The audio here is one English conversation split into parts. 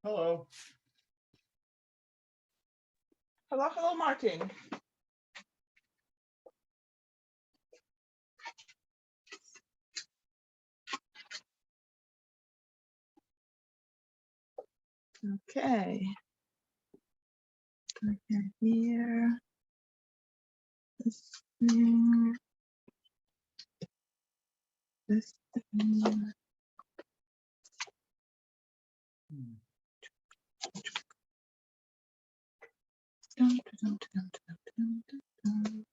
Hello. Hello, Martin. Okay. Here. This thing. This thing. Dun, dun, dun, dun, dun, dun, dun.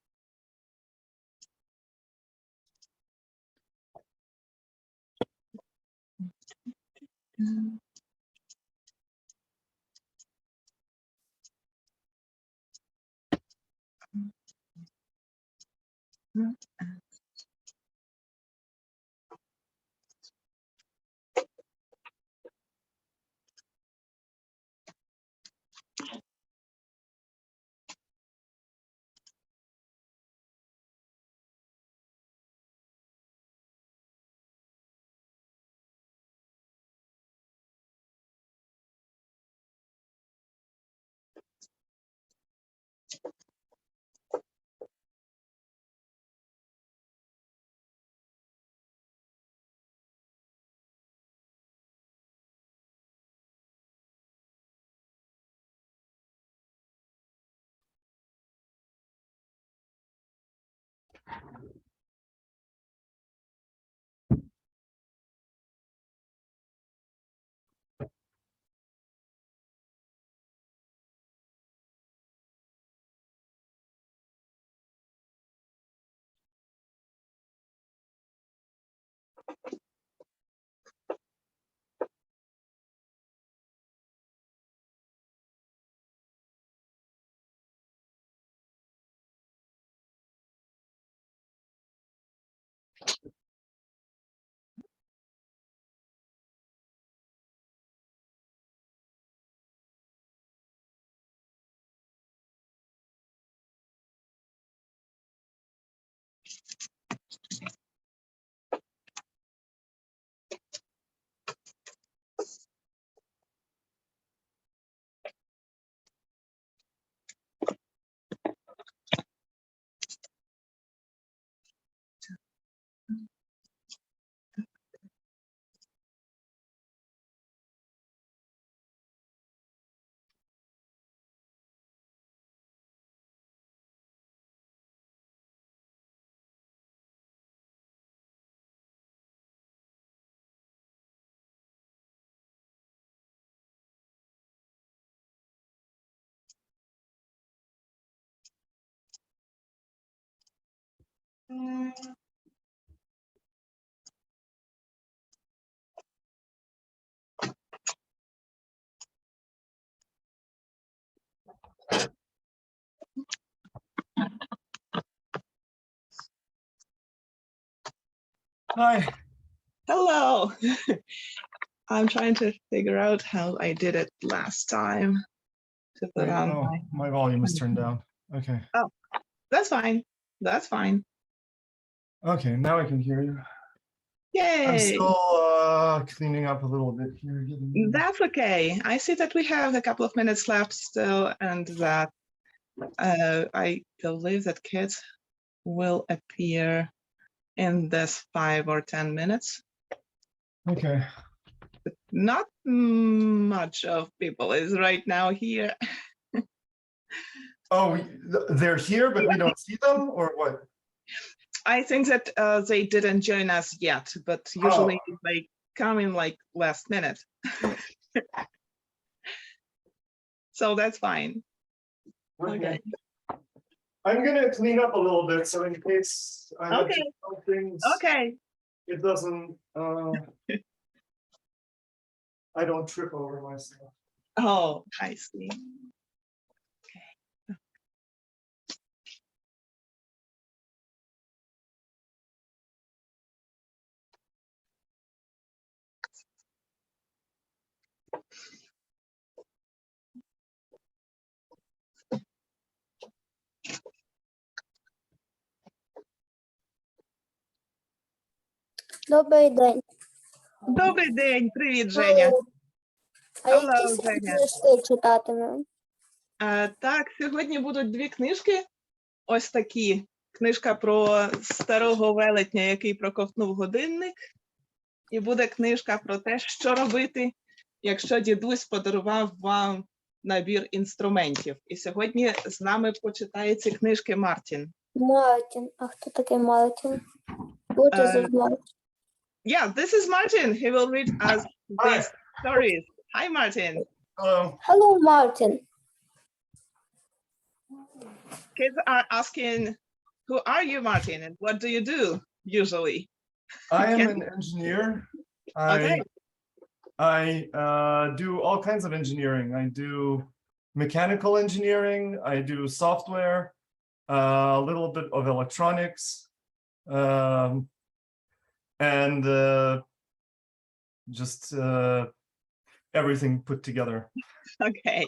Dun. Hi. Hello. I'm trying to figure out how I did it last time to put Wait, on oh, my volume is turned down. Okay. Oh, that's fine. That's fine. Okay, now I can hear you. I'm Yay. still cleaning up a little bit here. That's okay. I see that we have a couple of minutes left still, and that I believe that kids will appear in this 5 or 10 minutes. Okay. Not much of people is right now here. Oh, they're here, but we don't see them, or what? I think that they didn't join us yet, but usually they come in like last minute. So that's fine. Okay. I'm gonna clean up a little bit, so in case I have to do things, Okay. it doesn't. I don't trip over myself. Oh, I see. Добрий день. Добрий день, привіт, Женя. А які Hello, сьогодні Женя. книжки читатимемо? Так, сьогодні будуть дві книжки. Ось такі. Книжка про старого велетня, який проковтнув годинник. І буде книжка про те, що робити, якщо дідусь подарував вам набір інструментів. І сьогодні з нами почитає ці книжки Мартін. Мартін. А хто такий Мартін? What is it, Мартін? Yeah, this is Martin. He will read us these stories. Hi, Martin. Hello. Hello, Мартін. Kids are asking, who are you, Martin, and what do you do usually? I am Can- an engineer. Okay. I do all kinds of engineering. I do mechanical engineering. I do software, a little bit of electronics, and just everything put together. Окей.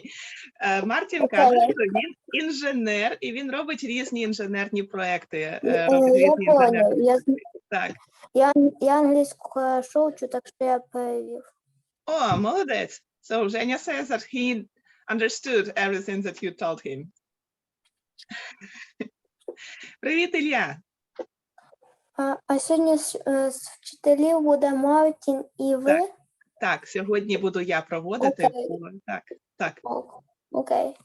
Мартін Окей. каже, що він інженер, і він робить різні інженерні проекти. Я робить різні понял. інженерні- Так. Я англійську хорошо вчу, так що я перевів. О, молодець. So Женя says that he understood everything that you told him. Привіт, Ілля. А сьогодні з вчителів буде Мартін і ви? Так, сьогодні буду я проводити. Окей. Так. Окей.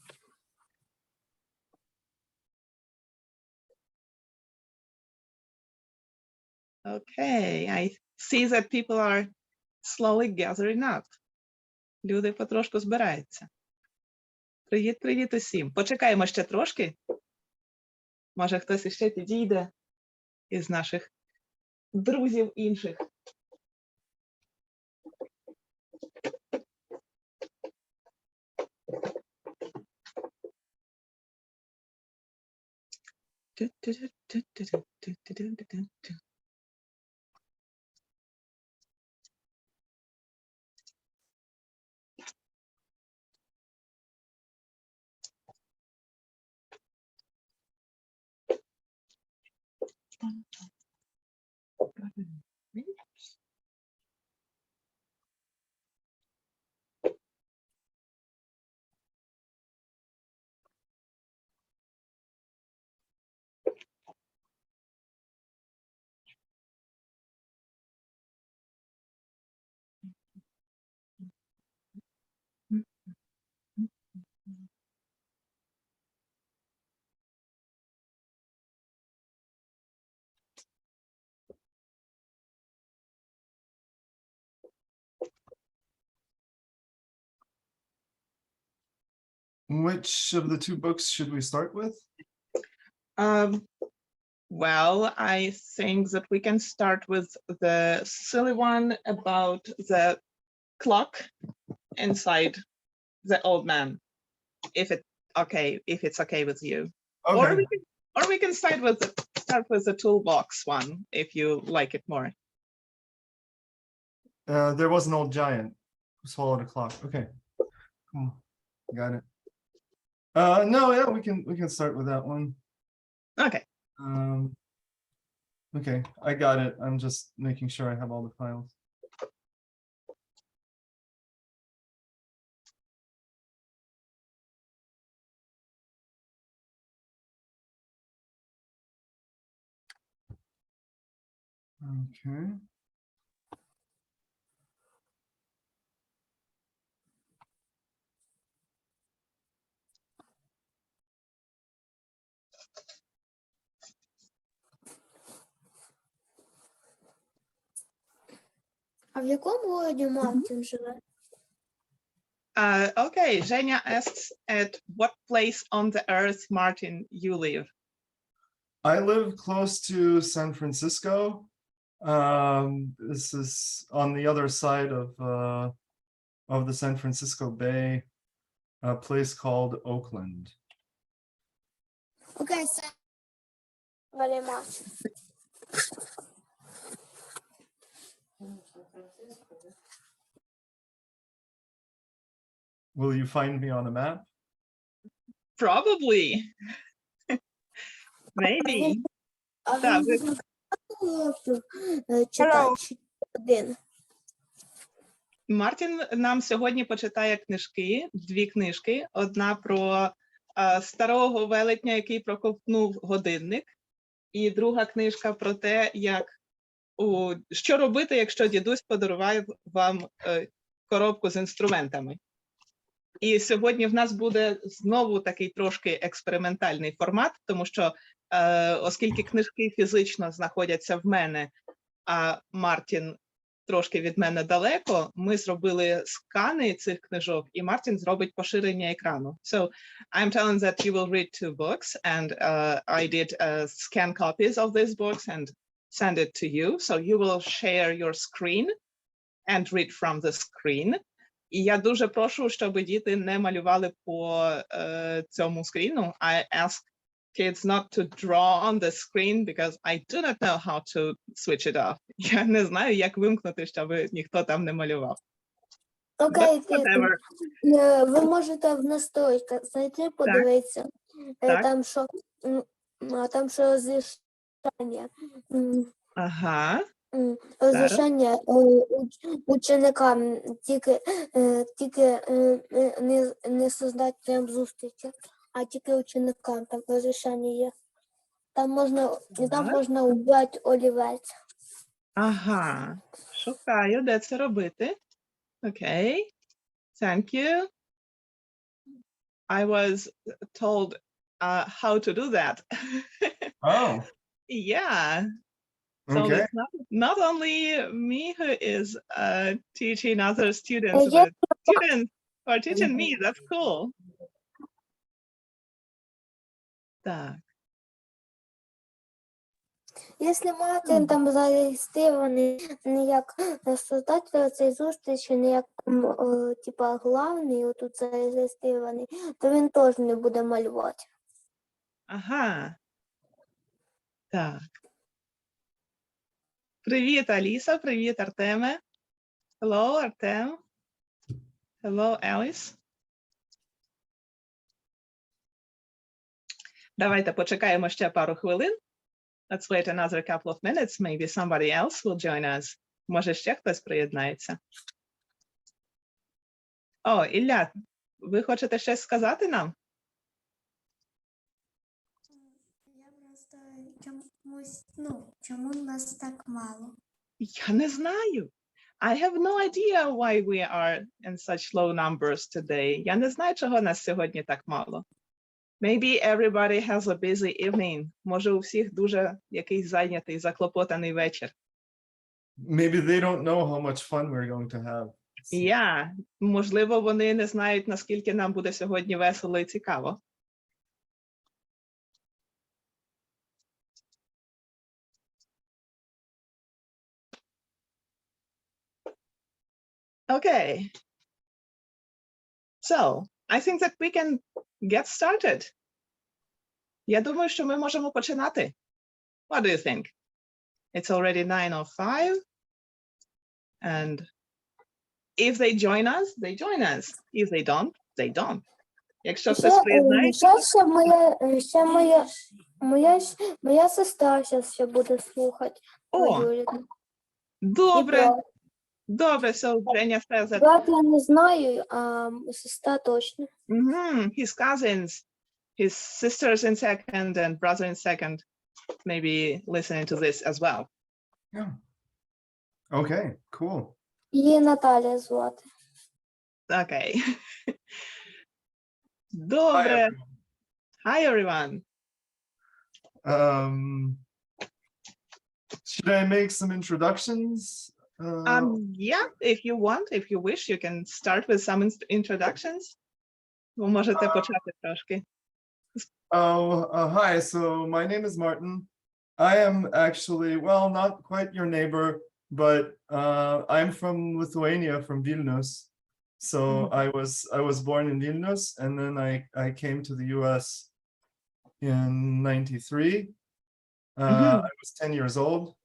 Okay, I see that people are slowly gathering up. Люди потрошку збираються. Привіт усім. Почекаємо ще трошки. Може, хтось іще підійде із наших друзів інших. Which of the two books should we start with? Well, I think that we can start with the silly one about the clock inside the old man, if it's okay with you. Okay. Or we can start with the toolbox one if you like it more. There was an old giant who swallowed a clock. Okay. Cool. Got it. No, yeah, we can start with that one. Okay. Okay, I got it. I'm just making sure I have all the files. Okay. А в якому городі Мартін живе? Okay, Zhenya asks at what place on the earth, Martin, you live? I live close to San Francisco. This is on the other side of the San Francisco Bay, a place called Oakland. Окей, все. Very much. Will you find me on a map? Probably. Maybe. А Так, він буде багато років читати? Чи один? Мартін нам сьогодні почитає книжки, 2 книжки. Одна про старого велетня, який проковтнув годинник, і друга книжка про те, що робити, якщо дідусь подарував вам коробку з інструментами. І сьогодні в нас буде знову такий трошки експериментальний формат, тому що оскільки книжки фізично знаходяться в мене, а Мартін трошки від мене далеко, ми зробили скани цих книжок, і Мартін зробить поширення екрану. So I'm telling that you will read 2 books, and I did scan copies of these books and send it to you. So you will share your screen and read from the screen. І я дуже прошу, щоб діти не малювали по цьому скріну. I ask kids not to draw on the screen because I do not know how to switch it off. Я не знаю, як вимкнути, щоб ніхто там не малював. Окей, Whatever. ви можете в настройках зайти, подивитися. Так. Там що розрішення. Ага. Розрішення ученикам тільки не создати прям зустрічі, а тільки ученикам там розрішення є. Там можна убрати олівець. Ага. Шукаю, де це робити. Окей. Thank you. I was told how to do that. Oh, Yeah. So okay. it's not only me who is teaching other students, but students are teaching me. That's cool. Так. Якщо Мартин там зареєстрований не як создатель цієї зустрічі, не як типа главний, отут зареєстрований, то він теж не буде малювати. Ага. Так. Привіт, Аліса. Привіт, Артеме. Hello, Артем. Hello, Alice. Давайте почекаємо ще пару хвилин. Let's wait another couple of minutes. Maybe somebody else will join us. Може, ще хтось приєднається. О, Ілля, ви хочете щось сказати нам? Я просто чому нас так мало? Я не знаю. I have no idea why we are in such low numbers today. Я не знаю, чого нас сьогодні так мало. Maybe everybody has a busy evening. Може, у всіх дуже якийсь зайнятий, заклопотаний вечір. Maybe they don't know how much fun we're going to have. Yeah. Можливо, вони не знають, наскільки нам буде сьогодні весело і цікаво. Okay. So, I think that we can get started. Я думаю, що ми можемо починати. What do you think? It's already 9:05. And if they join us, they join us. If they don't, they don't. Якщо хтось приєднається... Моя сестра зараз ще буде слухати. О, добре. Добре, so Женя says that... Брат я не знаю, а сестра точно. His cousins, his sisters in second and brother in second, maybe listening to this as well. Yeah. Okay, cool. Її Наталя звати. Okay. Добре. Hi, everyone. Should I make some introductions? Yeah, if you want, if you wish, you can start with some introductions. Ви можете почати трошки. Hi, so my name is Martin. I am actually, well, not quite your neighbor, but I'm from Lithuania, from Vilnius. So I was born in Vilnius, and then I came to the US in '93. I was 10 years old,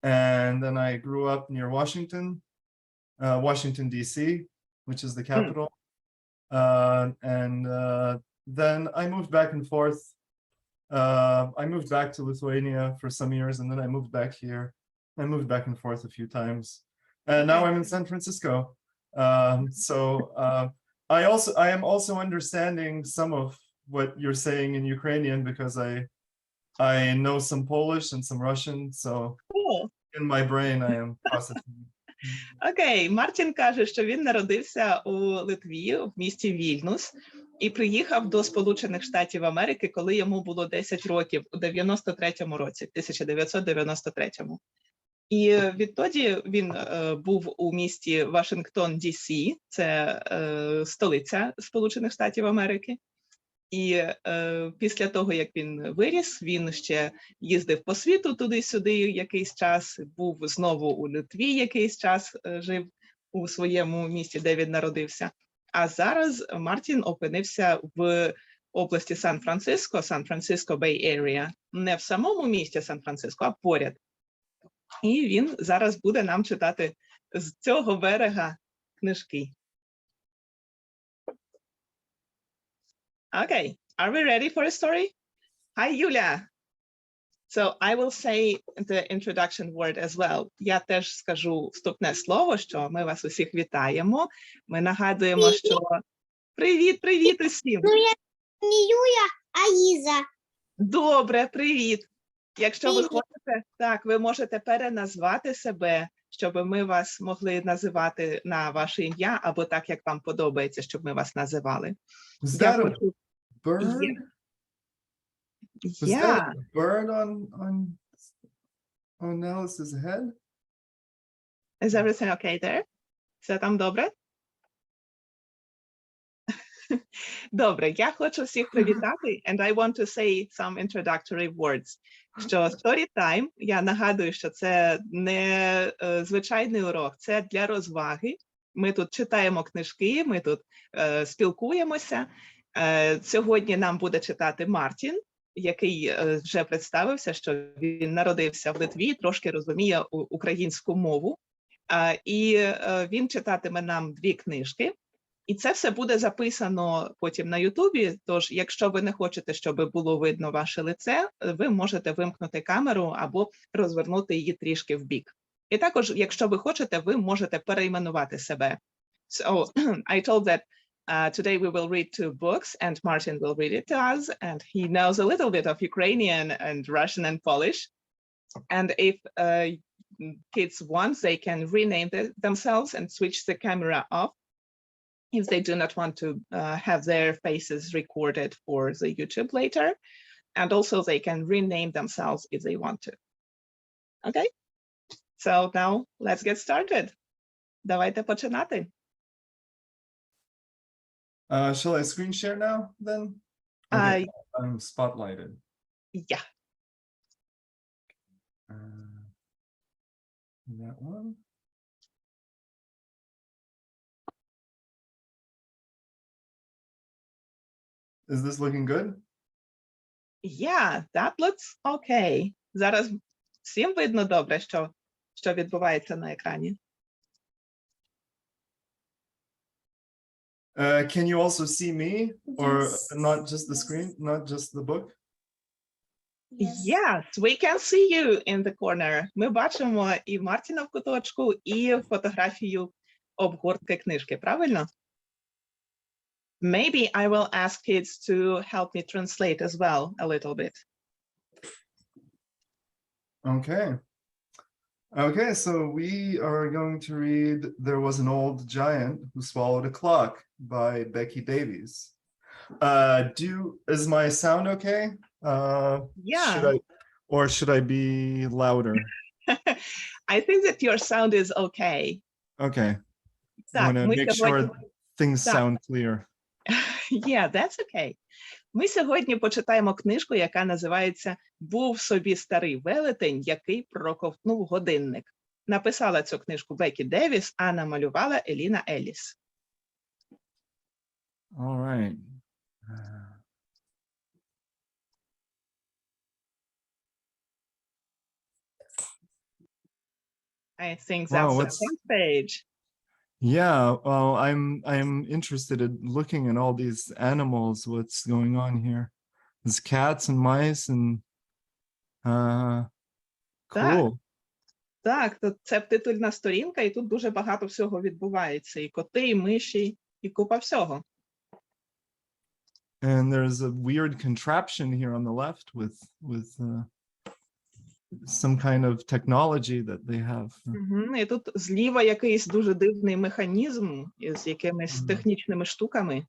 and then I grew up near Washington, Washington, D.C., which is the capital. Then I moved back and forth. I moved back to Lithuania for some years, and then I moved back here. I moved back and forth a few times. And now I'm in San Francisco. I am also understanding some of what you're saying in Ukrainian because I know some Polish and some Russian, so О, in my brain I am processing. окей, Мартін каже, що він народився у Литві, в місті Вільнюс, і приїхав до Сполучених Штатів Америки, коли йому було 10 років, у 93-му році, 1993-му. І відтоді він був у місті Вашингтон, Ді-Сі, це столиця Сполучених Штатів Америки. І після того, як він виріс, він ще їздив по світу туди-сюди якийсь час, був знову у Литві якийсь час, жив у своєму місті, де він народився. А зараз Мартін опинився в області Сан-Франциско, Сан-Франциско Bay Area, не в самому місті Сан-Франциско, а поряд. І він зараз буде нам читати з цього берега книжки. Okay, are we ready for a story? Hi, Yulia. So I will say the introduction word as well. Я теж скажу вступне слово, що ми вас усіх вітаємо. Ми нагадуємо, що привіт усім. Ну, я не Юля, а Ліза. Добре, привіт. Якщо ви Привіт. хочете, так, ви можете переназвати себе, щоб ми вас могли називати на ваше ім'я, або так, як вам подобається, щоб ми вас називали. Is Я that a хочу... bird? Was Yeah. that a bird on Alice's head? Is everything okay there? Все там добре? Добре, я хочу всіх привітати, and I want to say some introductory words. Що Storytime, я нагадую, що це не звичайний урок, це для розваги. Ми тут читаємо книжки, ми тут спілкуємося. Сьогодні нам буде читати Мартін, який вже представився, що він народився в Литві, трошки розуміє українську мову. І він читатиме нам 2 книжки. І це все буде записано потім на Ютубі, тож якщо ви не хочете, щоб було видно ваше лице, ви можете вимкнути камеру або розвернути її трішки вбік. І також, якщо ви хочете, ви можете перейменувати себе. So, I told that today we will read 2 books and Martin will read it to us, and he knows a little bit of Ukrainian and Russian and Polish. And if kids want, they can rename themselves and switch the camera off if they do not want to have their faces recorded for the YouTube later. And also they can rename themselves if they want to. Okay? So now let's get started. Давайте починати. Shall I screen share now then? Okay, I'm spotlighted. Yeah. That one. Is this looking good? Yeah, that looks okay. Зараз всім видно добре, що відбувається на екрані. Can you also see me, or Yes. not just the screen, not just the book? Yes, we can see you in the corner. Ми бачимо і Мартіна в куточку, і фотографію обгортки книжки, правильно? Maybe I will ask kids to help me translate as well a little bit. Okay. Okay, so we are going to read There Was an Old Giant Who Swallowed a Clock by Becky Davies. Is my sound okay? Yeah. Should I be louder? I think that your sound is okay. Okay. I Так, want to ми make сьогодні... sure things Так. sound clear. Yeah, that's okay. Ми сьогодні почитаємо книжку, яка називається «Був собі старий велетень, який проковтнув годинник». Написала цю книжку Бекі Девіс, а намалювала Еліна Елліс. All right. I think Wow, that's the what's- front page. Yeah, well, I'm interested in looking at all these animals, what's going on here. There's cats and mice and cool. Так, це титульна сторінка, і тут дуже багато всього відбувається. І коти, і миші, і купа всього. And there's a weird contraption here on the left with some kind of technology that they have. І тут зліва якийсь дуже дивний механізм із якимись технічними штуками.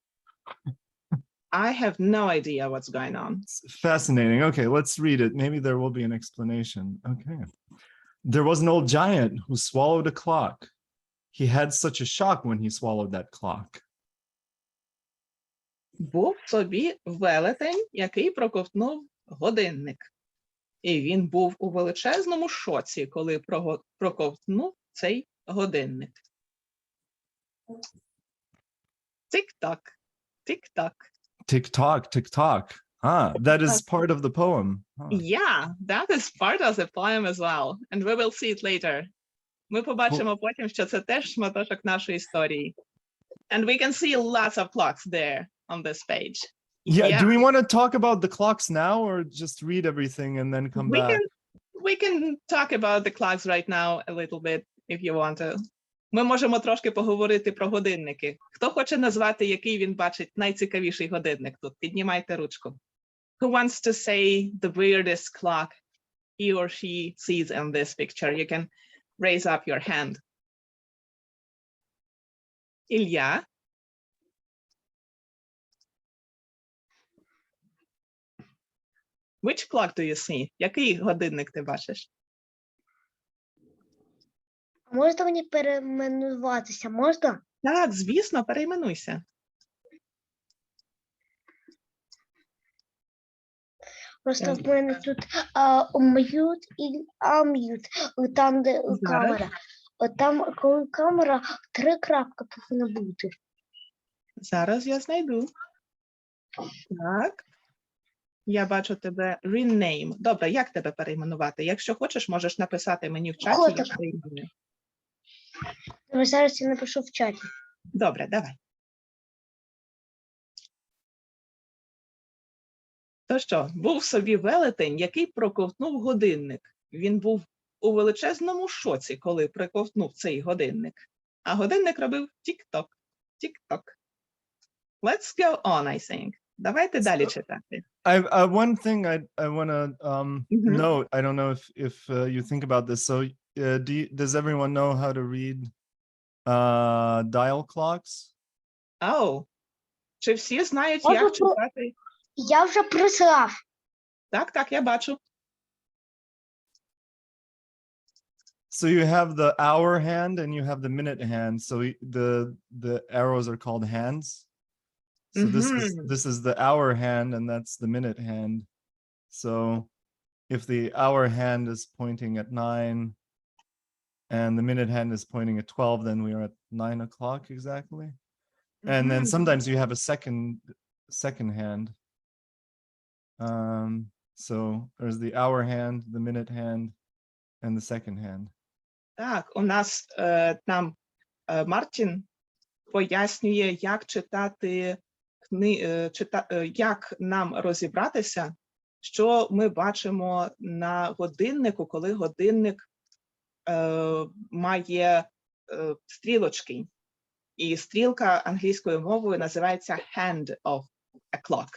I have no idea what's going on. It's fascinating. Okay, let's read it. Maybe there will be an explanation. Okay. There was an old giant who swallowed a clock. He had such a shock when he swallowed that clock. Був собі велетень, який проковтнув годинник. І він був у величезному шоці, коли проковтнув цей годинник. Тик-так, тик-так. Tick-tock, tick-tock. Ah, that is part of the poem. Huh. Yeah, that is part of the poem as well. And we will see it later. Ми побачимо потім, що це теж шматочок нашої історії. And we can see lots of clocks there on this page. Yeah, do we want to talk about the clocks now or just read everything and then come back? We can talk about the clocks right now a little bit, if you want to. Ми можемо трошки поговорити про годинники. Хто хоче назвати, який він бачить найцікавіший годинник тут? Піднімайте ручку. Who wants to say the weirdest clock he or she sees in this picture? You can raise up your hand. Ілля? Which clock do you see? Який годинник ти бачиш? Можна мені перейменуватися? Можна? Так, звісно, перейменуйся. Просто в мене тут mute і unmute, там, де камера. Там, коли камера, 3 крапки повинна бути. Зараз я знайду. Так. Я бачу тебе rename. Добре, як тебе перейменувати? Якщо хочеш, можеш написати мені в чаті. Котик. Я перейменую. Зараз я напишу в чаті. Добре, давай. То що, був собі велетень, який проковтнув годинник. Він був у величезному шоці, коли проковтнув цей годинник. А годинник робив тік-ток, тік-ток. Let's go on, I think. Давайте далі читати. One thing I want to note, I don't know if you think about this. So does everyone know how to read dial clocks? Oh, чи всі знають, як читати? Я вже прислав. Так, я бачу. So you have the hour hand and you have the minute hand. So the arrows are called hands. So this is the hour hand and that's the minute hand. So if the hour hand is pointing at 9 and the minute hand is pointing at 12, then we are at 9 o'clock exactly. And then sometimes you have a second hand. So there's the hour hand, the minute hand, and the second hand. Так, у нас там Мартін пояснює, як читати, як нам розібратися, що ми бачимо на годиннику, коли годинник має стрілочки. І стрілка англійською мовою називається hand of a clock.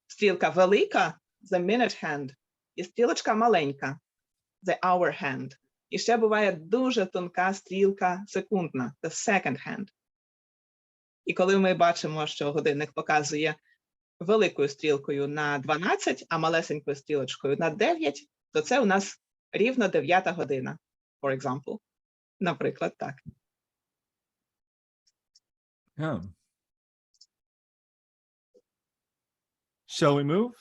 Стрілка велика – the minute hand, і стрілочка маленька – the hour hand. І ще буває дуже тонка стрілка секундна, the second hand. І коли ми бачимо, що годинник показує великою стрілкою на 12, а малесенькою стрілочкою на 9, то це у нас рівно 9 година, for example. Наприклад, так. Yeah. Shall we move?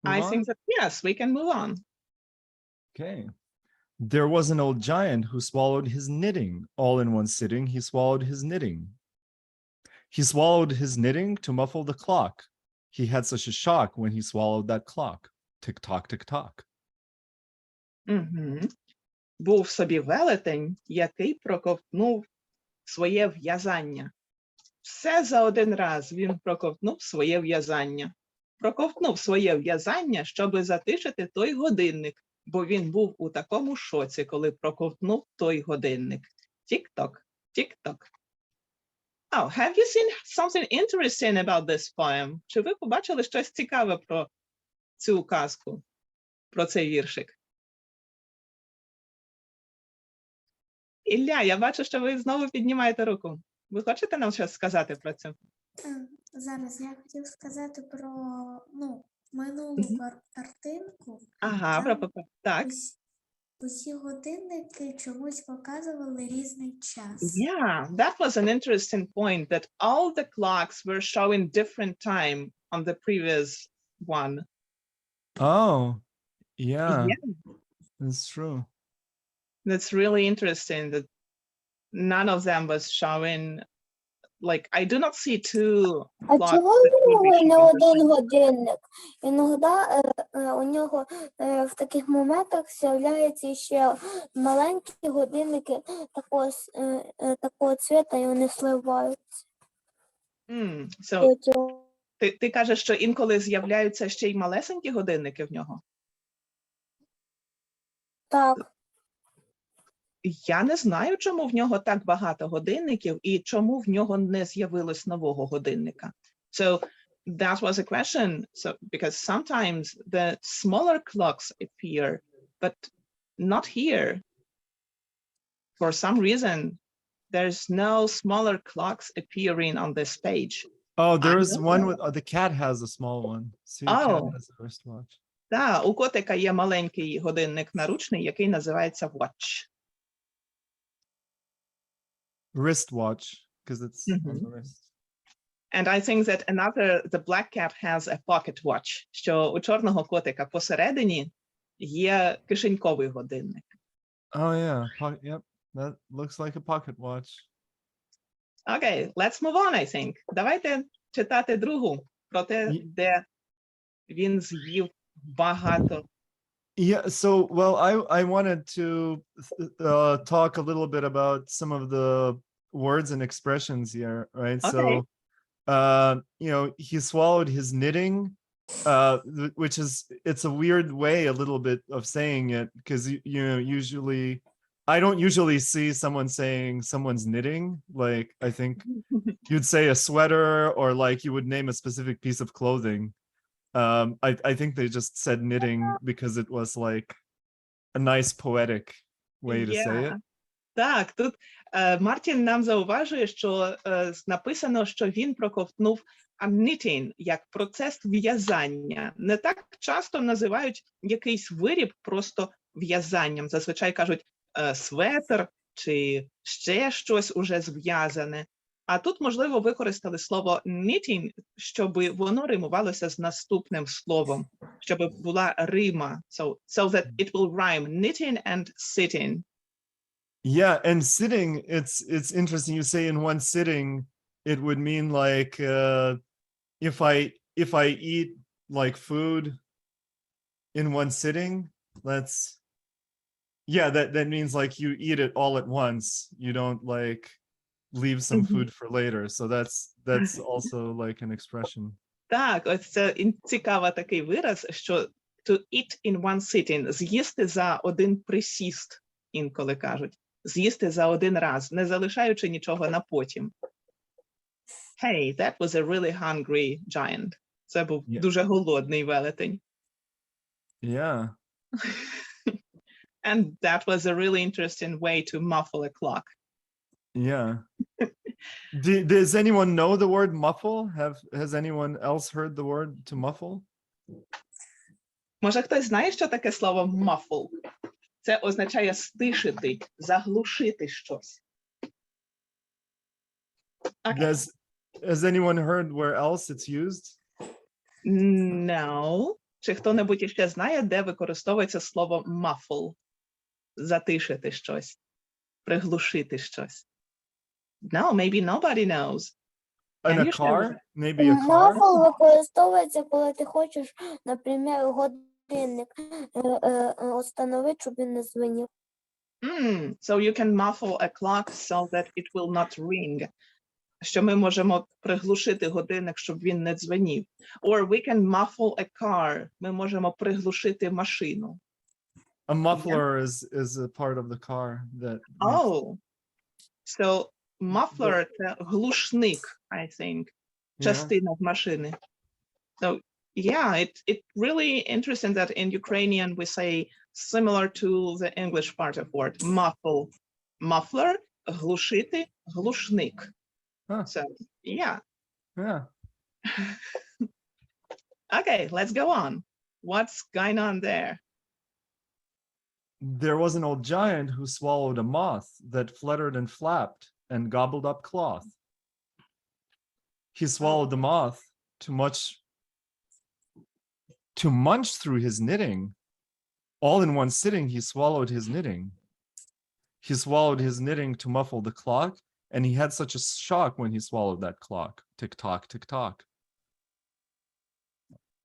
I think that, yes, we can move on. Okay. There was an old giant who swallowed his knitting. All in one sitting, he swallowed his knitting. He swallowed his knitting to muffle the clock. He had such a shock when he swallowed that clock. Tick-tock, tick-tock. Був собі велетень, який проковтнув своє в'язання. Все за один раз він проковтнув своє в'язання. Проковтнув своє в'язання, щоби затишити той годинник, бо він був у такому шоці, коли проковтнув той годинник. Тік-ток, тік-ток. Oh, have you seen something interesting about this poem? Чи ви побачили щось цікаве про цю казку, про цей віршик? Ілля, я бачу, що ви знову піднімаєте руку. Ви хочете нам щось сказати про це? Зараз я хотів сказати про минулу картинку. Ага, Там так. усі годинники чомусь показували різний час. Yeah, that was an interesting point, that all the clocks were showing different time on the previous one. Oh, yeah, Yeah, that's true. that's really interesting that none of them was showing, like, I do not see two А clocks чого that в would be нього не showing the один same. годинник? Іноді у нього в таких моментах з'являються ще маленькі годинники такого цвіта, і вони сливаються. So, ти кажеш, що інколи з'являються ще й малесенькі годинники в нього? Так. Я не знаю, чому в нього так багато годинників і чому в нього не з'явилось нового годинника. So that was a question. So because sometimes the smaller clocks appear, but not here. For some reason, there's no smaller clocks appearing on this page. Oh, I there is know. one with the cat has a small one. See, the cat Oh. has a wristwatch. Так, у котика є маленький годинник наручний, який називається watch. Wristwatch, because it's on Mhm. the wrist. And I think that the black cat has a pocket watch, що у чорного котика посередині є кишеньковий годинник. Oh yeah, yep, that looks like a pocket watch. Окей, let's move on, I think. Давайте читати другу про те, де він з'їв багато. Yeah, so well, I wanted to talk a little bit about some of the words and expressions here, right? Okay. So he swallowed his knitting, which is, it's a weird way a little bit of saying it, because usually I don't usually see someone saying someone's knitting. Like, I think you'd say a sweater, or like you would name a specific piece of clothing. I think they just said knitting because it was like a nice poetic way to say it. Так, тут Мартін нам зауважує, що написано, що він проковтнув knitting як процес в'язання. Не так часто називають якийсь виріб просто в'язанням. Зазвичай кажуть светр чи ще щось уже зв'язане. А тут, можливо, використали слово knitting, щоб воно римувалося з наступним словом, щоб була рима. So that it will rhyme, knitting and sitting. Yeah, and sitting, it's interesting. You say in one sitting, it would mean like if I eat like food in one sitting, that means like you eat it all at once. You don't like leave some food for later. So that's also like an expression. Так, ось це цікавий такий вираз, що to eat in one sitting, з'їсти за один присіст, інколи кажуть. З'їсти за один раз, не залишаючи нічого на потім. Hey, that was a really hungry giant. Це був дуже голодний велетень. Yeah. And that was a really interesting way to muffle a clock. Yeah. Does anyone know the word muffle? Has anyone else heard the word to muffle? Може, хтось знає, що таке слово muffle? Це означає стишити, заглушити щось. Okay. Has anyone heard where else it's used? No. Чи хто-небудь іще знає, де використовується слово muffle? Затишити щось, приглушити щось. No, maybe nobody knows. In a car? Maybe a car? Мафл використовується, коли ти хочеш, наприклад, годинник встановити, щоб він не дзвонив. So you can muffle a clock so that it will not ring. Що ми можемо приглушити годинник, щоб він не дзвонив. Or we can muffle a car. Ми можемо приглушити машину. A muffler is a part of the car that. Oh, so muffler – це глушник, I think. Yeah. Частина в машини. So yeah, it really interesting that in Ukrainian we say similar to the English part of word muffle, muffler, глушити, глушник. Huh. So yeah. Yeah. Okay, let's go on. What's going on there? There was an old giant who swallowed a moth that fluttered and flapped and gobbled up cloth. He swallowed the moth to munch through his knitting. All in one sitting, he swallowed his knitting. He swallowed his knitting to muffle the clock, and he had such a shock when he swallowed that clock. Tick tock, tick tock.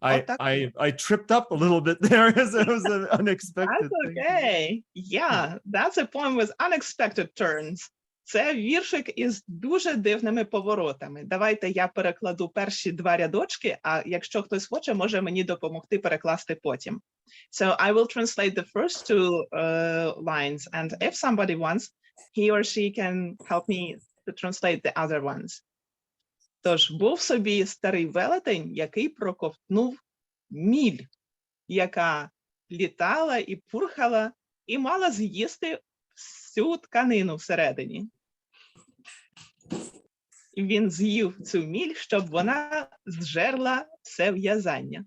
I tripped up a little bit there as it was an unexpected That's thing. okay. Yeah, that's a poem with unexpected turns. Це віршик із дуже дивними поворотами. Давайте я перекладу перші два рядочки, а якщо хтось хоче, може мені допомогти перекласти потім. So I will translate the first two lines, and if somebody wants, he or she can help me to translate the other ones. Тож, був собі старий велетень, який проковтнув міль, яка літала і пурхала, і мала з'їсти всю тканину всередині. І він з'їв цю міль, щоб вона зжерла все в'язання.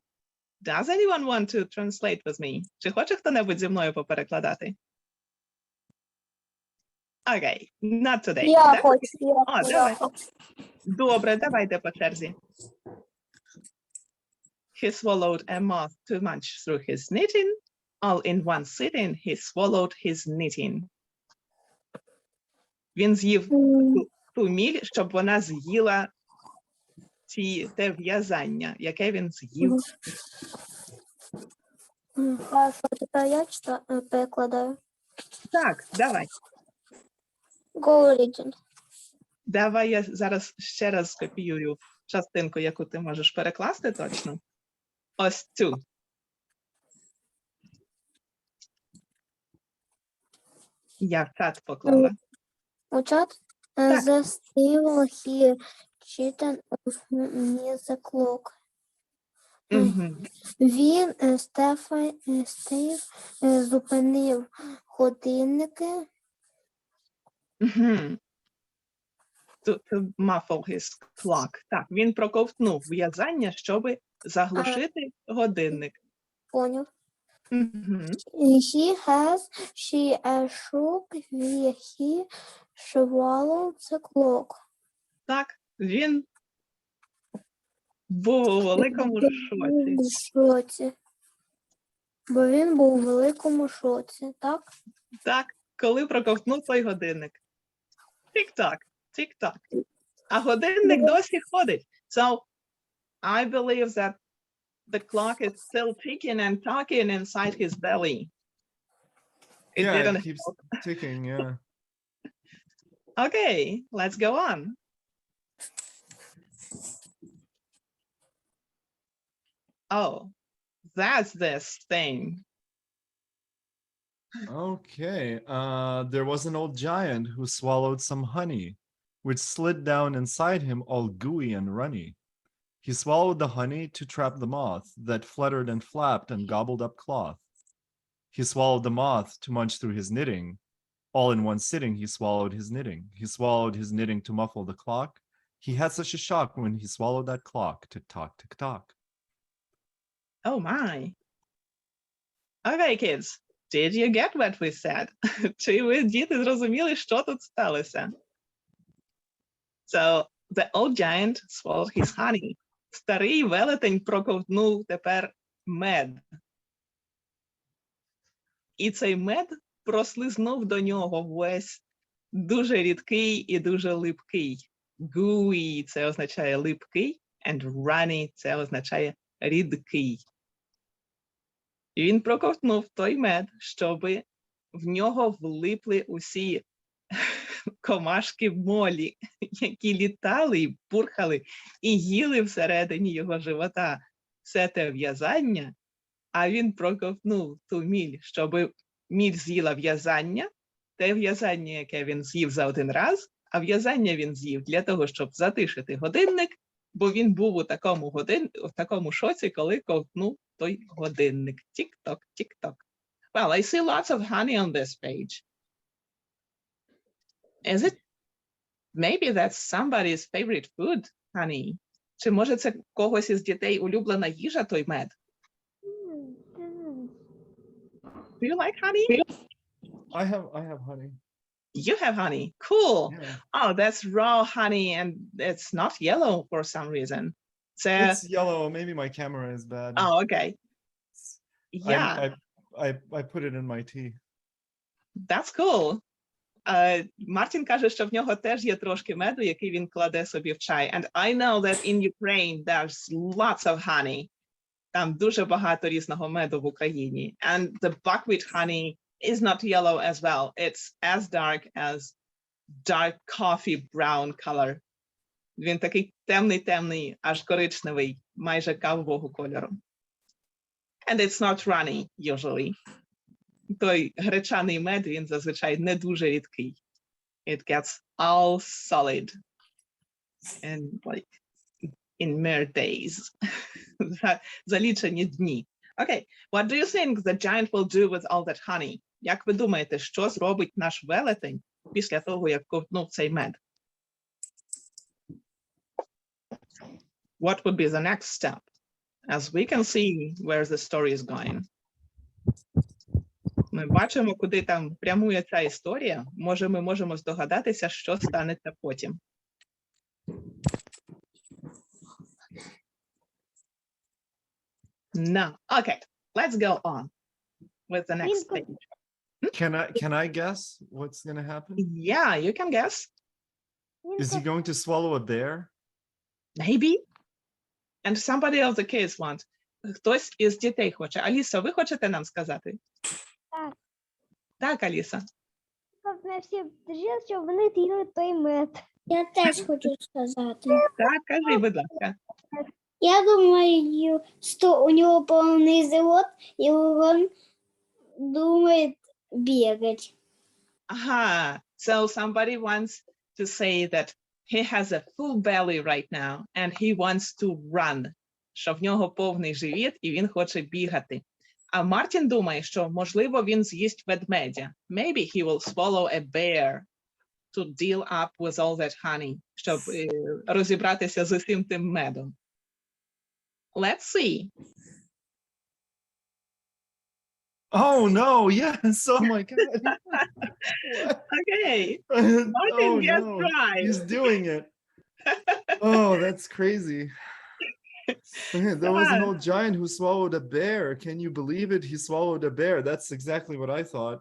Does anyone want to translate with me? Чи хоче хто-небудь зі мною поперекладати? Окей, not today. Я Так? хочу, давай. я хочу. Добре, давайте по черзі. He swallowed a moth to munch through his knitting. All in one sitting, he swallowed his knitting. Він з'їв ту міль, щоб вона з'їла те в'язання, яке він з'їв. Хорошо, тепер я перекладаю. Так, давай. Go reading. Давай я зараз ще раз скопіюю частинку, яку ти можеш перекласти точно. Ось цю. Я в чат поклала. У чат? Так. The still here cheating of me the clock. Мгм. Він Стив зупинив годинники. Мгм. To muffle his clock. Так, він проковтнув в'язання, щоб заглушити годинник. Поняв. Мгм. She shook he swallowed the clock. Так, він був у великому шоці. В шоці. Бо він був у великому шоці, так? Так, коли проковтнув той годинник. Тік-так, тік-так. А годинник досі ходить. So, I believe that the clock is still ticking and talking inside his belly. It Yeah, didn't. it keeps ticking, yeah. Okay, let's go on. Oh, that's this thing. Okay, there was an old giant who swallowed some honey, which slid down inside him all gooey and runny. He swallowed the honey to trap the moth that fluttered and flapped and gobbled up cloth. He swallowed the moth to munch through his knitting. All in one sitting, he swallowed his knitting. He swallowed his knitting to muffle the clock. He had such a shock when he swallowed that clock. Tick-tock, tick-tock. Oh my. Okay, kids, did you get what we said? Чи ви, діти, зрозуміли, що тут сталося? So, the old giant swallowed his honey. Старий велетень проковтнув тепер мед. І цей мед прослизнув до нього весь дуже рідкий і дуже липкий. Gooey – це означає липкий, and runny – це означає рідкий. І він проковтнув той мед, щоб в нього влипли усі комашки молі, які літали і пурхали, і їли всередині його живота все те в'язання, а він проковтнув ту міль, щоб Міль з'їла в'язання, те в'язання, яке він з'їв за один раз, а в'язання він з'їв для того, щоб затишити годинник, бо він був у такому шоці, коли ковтнув той годинник. Тік-ток, тік-ток. Well, I see lots of honey on this page. Is it? Maybe that's somebody's favorite food, honey. Чи може це когось із дітей улюблена їжа, той мед? Do you like honey? I have honey. You have honey. Cool. Yeah. Oh, that's raw honey and it's not yellow for some reason. Це... It's yellow. Maybe my camera is bad. Oh, okay. Yeah, I put it in my tea. that's cool. Мартін каже, що в нього теж є трошки меду, який він кладе собі в чай. And I know that in Ukraine there's lots of honey. Там дуже багато різного меду в Україні. And the buckwheat honey is not yellow as well. It's as dark coffee brown color. Він такий темний, аж коричневий, майже кавового кольору. And it's not runny usually. Той гречаний мед, він зазвичай не дуже рідкий. It gets all solid and like in mere days. За лічені дні. Okay, what do you think the giant will do with all that honey? Як ви думаєте, що зробить наш велетень після того, як ковтнув цей мед? What would be the next step? As we can see where the story is going. Ми бачимо, куди там прямує ця історія. Може, ми можемо здогадатися, що станеться потім. No. Okay, let's go on with the next page. Can I guess what's going to happen? Yeah, you can guess. Is he going to swallow a bear? Maybe. And somebody of the kids wants. Хтось із дітей хоче. Аліса, ви хочете нам сказати? Так. Так, Аліса. Ми всі дружили, щоб вони з'їли той мед. Я теж хочу сказати. Так, кажи, будь ласка. Я думаю, що у нього повний живот, і він думає бігати. Aha, so somebody wants to say that he has a full belly right now and he wants to run. Що в нього повний живіт і він хоче бігати. А Мартін думає, що, можливо, він з'їсть ведмедя. Maybe he will swallow a bear to deal up with all that honey, щоб розібратися з усім тим медом. Let's see. Oh no, yes. Oh my God. Okay. Oh guessed no, right. he's doing it. Oh, that's crazy. There was an old giant who swallowed a bear. Can you believe it? He swallowed a bear. That's exactly what I thought.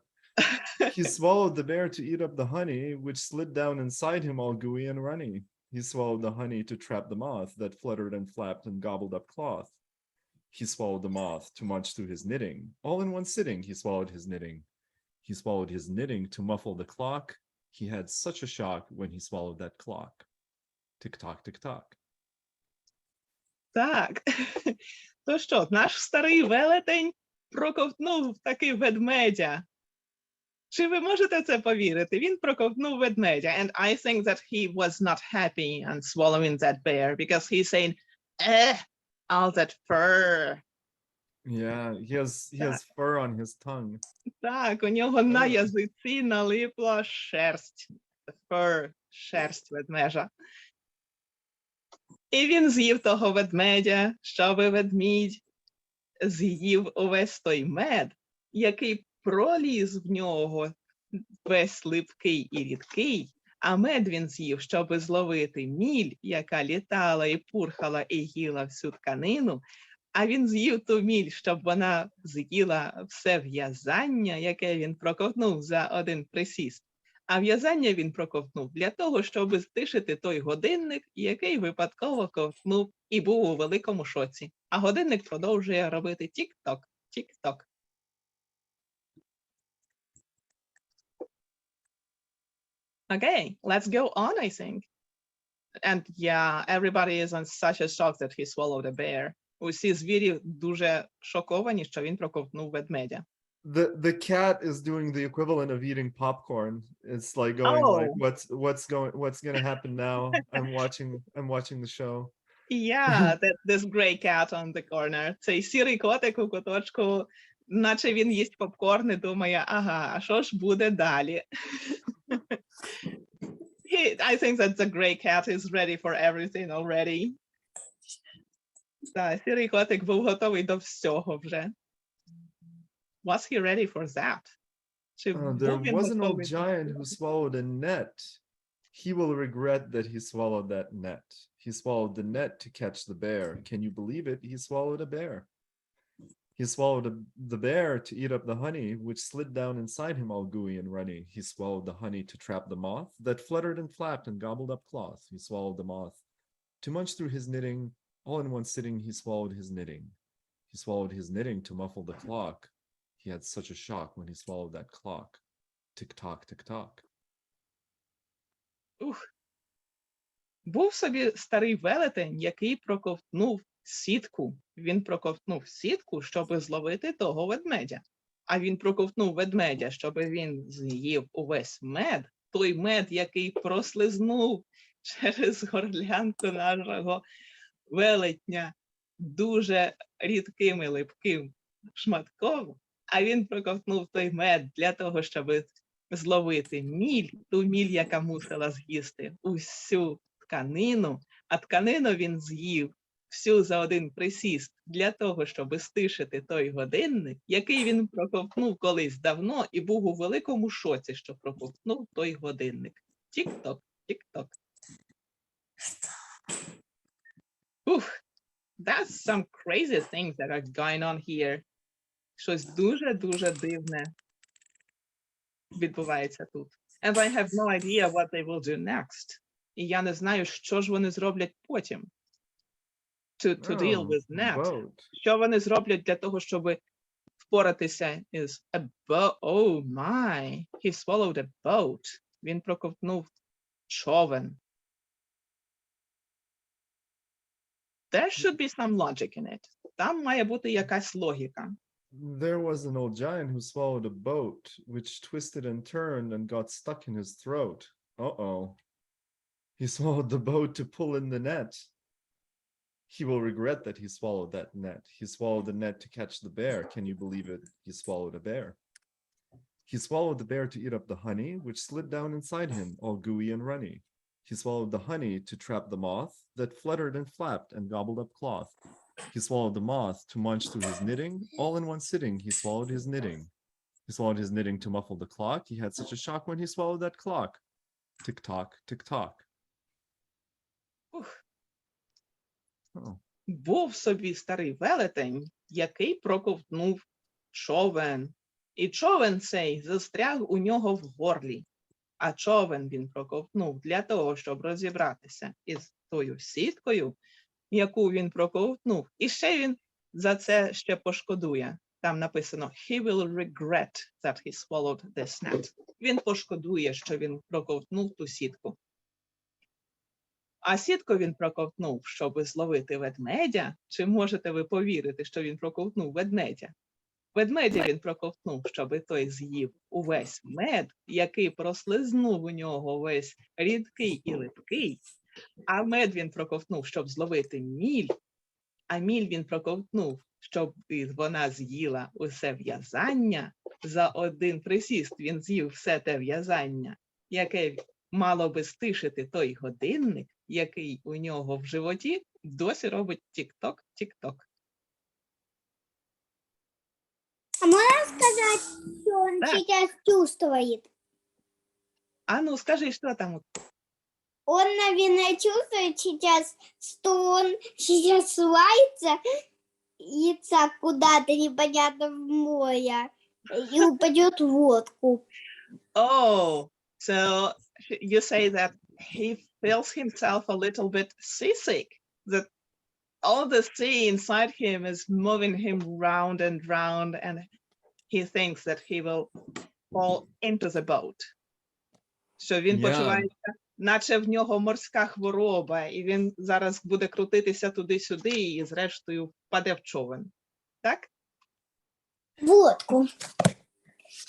He swallowed the bear to eat up the honey, which slid down inside him all gooey and runny. He swallowed the honey to trap the moth that fluttered and flapped and gobbled up cloth. He swallowed the moth to munch through his knitting. All in one sitting, he swallowed his knitting. He swallowed his knitting to muffle the clock. He had such a shock when he swallowed that clock. Tick-tock, tick-tock. Так. То що, наш старий велетень проковтнув таки ведмедя. Чи ви можете це повірити? Він проковтнув ведмедя. And I think that he was not happy and swallowing that bear because he's saying, all that fur. Yeah, he has fur on his tongue. Так, у нього на язиці налипла шерсть. Fur, шерсть ведмежа. І він з'їв того ведмедя, щоби ведмідь з'їв увесь той мед, який проліз в нього весь липкий і рідкий, а мед він з'їв, щоби зловити міль, яка літала і пурхала і їла всю тканину, а він з'їв ту міль, щоб вона з'їла все в'язання, яке він проковтнув за один присіст. А в'язання він проковтнув для того, щоб стишити той годинник, який випадково ковтнув і був у великому шоці. А годинник продовжує робити тік-ток, тік-ток. Okay, let's go on, I think. And yeah, everybody is on such a shock that he swallowed a bear. Усі звірі дуже шоковані, що він проковтнув ведмедя. the cat is doing the equivalent of eating popcorn. It's like going like, Oh. what's gonna happen now? I'm watching the show. Yeah, this gray cat on the corner. Цей сірий котик у куточку, наче він їсть попкорн і думає, ага, а що ж буде далі? I think that the gray cat is ready for everything already. Так, сірий котик був готовий до всього вже. Was he ready for that? Чи There був він was an old готовий? giant who swallowed a net. He will regret that he swallowed that net. He swallowed the net to catch the bear. Can you believe it? He swallowed a bear. He swallowed the bear to eat up the honey, which slid down inside him all gooey and runny. He swallowed the honey to trap the moth that fluttered and flapped and gobbled up cloth. He swallowed the moth to munch through his knitting. All in one sitting, he swallowed his knitting. He swallowed his knitting to muffle the clock. He had such a shock when he swallowed that clock. Tick-tock, tick-tock. Був собі старий велетень, який проковтнув сітку. Він проковтнув сітку, щоб зловити того ведмедя. А він проковтнув ведмедя, щоб він з'їв увесь мед, той мед, який прослизнув через горлянку нашого велетня дуже рідким і липким шматком, а він проковтнув той мед для того, щоб зловити міль, ту міль, яка мусила з'їсти усю тканину, а тканину він з'їв всю за один присіст для того, щоб стишити той годинник, який він проковтнув колись давно і був у великому шоці, що проковтнув той годинник. Тік-ток, тік-ток. That's some crazy things that are going on here. Щось дуже-дуже дивне відбувається тут. And I have no idea what they will do next. І я не знаю, що ж вони зроблять потім. To deal with that. Boat. Що вони зроблять для того, щоб впоратися із a boat. Oh my, he swallowed a boat. Він проковтнув човен. There should be some logic in it. Там має бути якась логіка. There was an old giant who swallowed a boat, which twisted and turned and got stuck in his throat. Uh-oh. He swallowed the boat to pull in the net. He will regret that he swallowed that net. He swallowed the net to catch the bear. Can you believe it? He swallowed a bear. He swallowed the bear to eat up the honey, which slid down inside him, all gooey and runny. He swallowed the honey to trap the moth that fluttered and flapped and gobbled up cloth. He swallowed the moth to munch through his knitting. All in one sitting, he swallowed his knitting. He swallowed his knitting to muffle the clock. He had such a shock when he swallowed that clock. Tick-tock, tick-tock. Oh. Був собі старий велетень, який проковтнув човен. І човен цей застряг у нього в горлі. А човен він проковтнув для того, щоб розібратися із тою сіткою, яку він проковтнув. І ще він за це ще пошкодує. Там написано he will regret that he swallowed this net. Він пошкодує, що він проковтнув ту сітку. А сітку він проковтнув, щоб зловити ведмедя. Чи можете ви повірити, що він проковтнув ведмедя? Ведмедя він проковтнув, щоб той з'їв увесь мед, який прослизнув у нього весь рідкий і липкий. А мед він проковтнув, щоб зловити міль. А міль він проковтнув, щоб вона з'їла усе в'язання. За один присіст він з'їв все те в'язання, яке мало би стишити той годинник, який у нього в животі досі робить тік-ток, тік-ток. А можно сказать, что он Да. сейчас чувствует? А ну, скажи, що там? Он, наверное, чувствует сейчас, что он сейчас свалится куда-то непонятно в море и упадет в лодку. Oh, so you say that he feels himself a little bit seasick, that all the sea inside him is moving him round and round, and he thinks that he will fall into the boat. Що він почувається, наче в нього морська хвороба, і він зараз буде крутитися туди-сюди і зрештою впаде в човен. Так? Водку.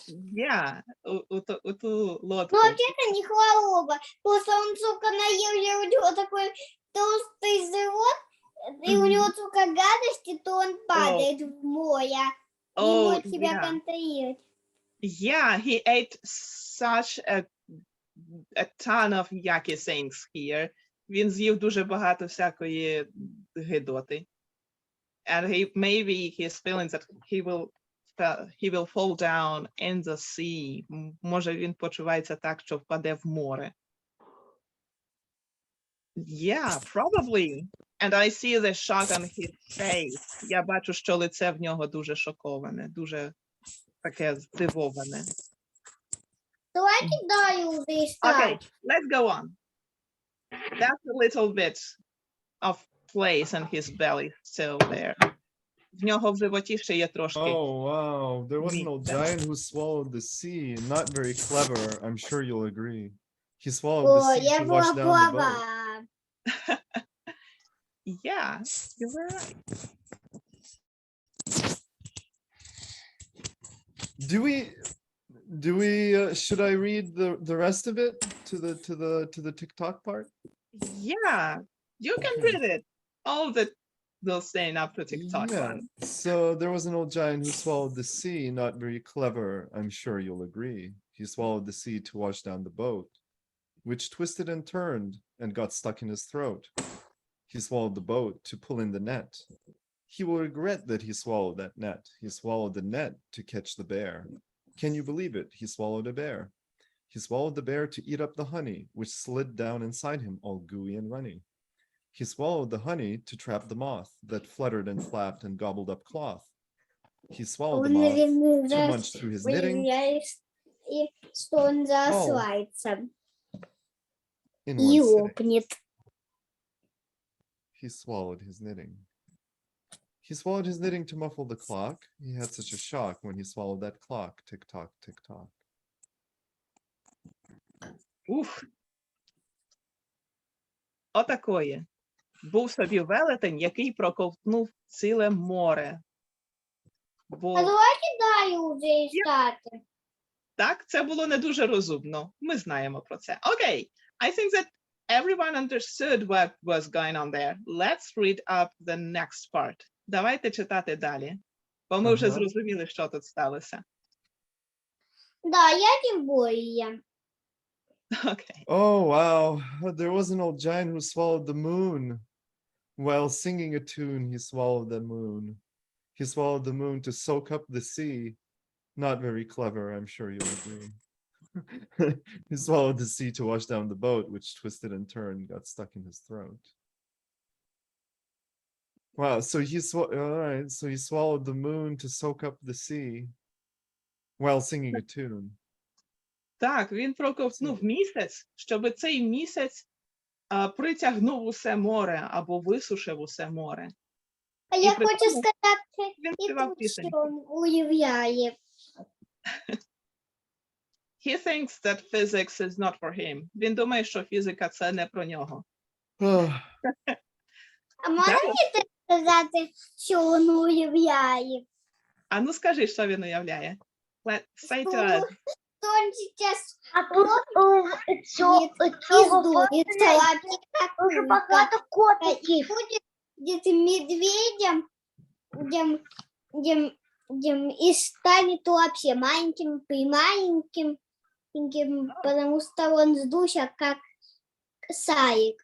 Yeah, у ту лодку. Ну, вообще-то не хвороба. Просто он, сука, наел, у него такой толстый живот, и у него, сука, гадости, то он падает в море. Не Oh, может себя yeah. контролировать. Yeah, he ate such a ton of yucky things here. Він з'їв дуже багато всякої гидоти. And maybe he's feeling that he will fall down in the sea. Може, він почувається так, що впаде в море. Yeah, probably. And I see the shock on his face. Я бачу, що лице в нього дуже шоковане, дуже таке здивоване. Давай кидаю уже и Okay, стать. let's go on. That's a little bit of place in his belly still there. В нього в животі ще є трошки. Oh, wow. There was an old Meat. giant who swallowed the sea. Not very clever. I'm sure you'll agree. He swallowed the О, sea я to была wash down the boat. права. Yeah, you were right. Should I read the rest of it to the TikTok part? Yeah, you can Okay. read it. All the those saying up to TikTok Yeah. one. So there was an old giant who swallowed the sea. Not very clever. I'm sure you'll agree. He swallowed the sea to wash down the boat, which twisted and turned and got stuck in his throat. He swallowed the boat to pull in the net. He will regret that he swallowed that net. He swallowed the net to catch the bear. Can you believe it? He swallowed a bear. He swallowed the bear to eat up the honey, which slid down inside him, all gooey and runny. He swallowed the honey to trap the moth that fluttered and flapped and gobbled up cloth. He swallowed the moth to munch through his knitting И что он засвается in и one sitting. лопнет. He swallowed his knitting. He swallowed his knitting to muffle the clock. He had such a shock when he swallowed that clock. Tick tock, tick tock. Уф. Отакої. Був собі велетень, який проковтнув ціле море. А Бо давай кидаю уже и стать. так, це було не дуже розумно. Ми знаємо про це. Okay, I think that everyone understood what was going on there. Let's read up the next part. Давайте читати далі. Бо ми вже Ага. зрозуміли, що тут сталося. Да, я тем более. Okay. Oh, wow. There was an old giant who swallowed the moon. While singing a tune, he swallowed the moon. He swallowed the moon to soak up the sea. Not very clever, I'm sure you'll agree. He swallowed the sea to wash down the boat, which twisted and turned, got stuck in his throat. Wow, so all right, so he swallowed the moon to soak up the sea while singing a tune. Так, він проковтнув місяць, щоб цей місяць притягнув усе море або висушив усе море. А И я при хочу тому сказать, він и співав тут пісеньку. что он уявляет. He thinks that physics is not for him. Він думає, що фізика – це не про нього. Oh, А можно мне так сказать, что он уявляет? А ну скажи, що він уявляє. Let's say to us. Что он сейчас Цього дуже багато котиків. будет где-то медведем, и станет вообще маленьким, прималеньким, потому что он сдулся как шарик.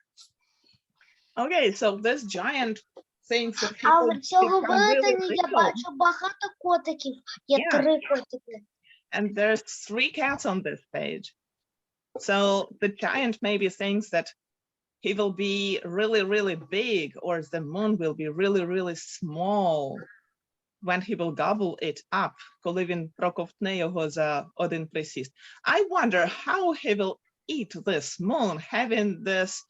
Okay, so this giant thinks that А people в цього become really велетені я little. бачу багато котиків. Є Yeah. 3 котики. And there's 3 cats on this page. So the giant maybe thinks that he will be really, really big, or the moon will be really, really small when he will gobble it up, коли він проковтне його за один присіст. I wonder how he will eat this moon, having this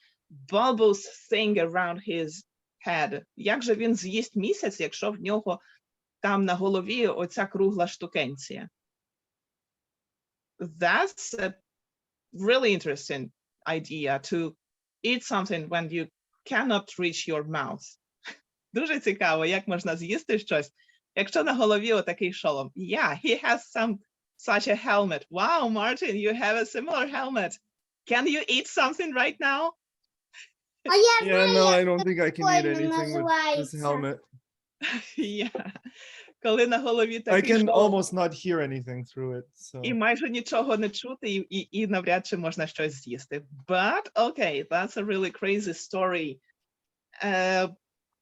bulbous thing around his head. Як же він з'їсть місяць, якщо в нього там на голові оця кругла штукенція? That's a really interesting idea, to eat something when you cannot reach your mouth. Дуже цікаво, як можна з'їсти щось, Якщо на голові отакий шолом. Yeah, he has such a helmet. Wow, Martin, you have a similar helmet. Can you eat something right now? А я Yeah, знаю, no, I як don't think I can eat прикольно anything with this називається. helmet. Yeah. Коли на голові I такий can шолом, almost not hear anything through it. і So майже нічого не чути, і навряд чи можна щось з'їсти. But, okay, that's a really crazy story.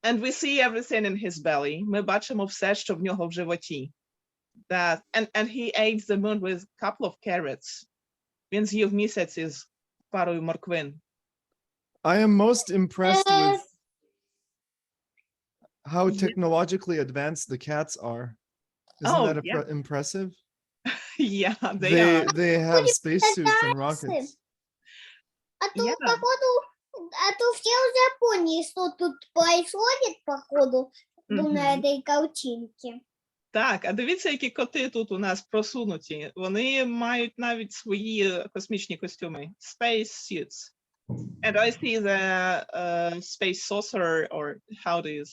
And we see everything in his belly. Ми бачимо все, що в нього в животі. And he ate the moon with a couple of carrots. Він з'їв місяць із парою морквин. I am most impressed with how Yeah. technologically advanced the cats are. Isn't Oh, that yeah. impressive? Yeah, they are. They have spacesuits and rockets. А то, Yeah. походу, а то все в Японии, что тут происходит, походу, на Мгм. этой картинке. Так, а дивіться, які коти тут у нас просунуті. Вони мають навіть свої космічні костюми. Space suits. And I see the space saucer, or how do you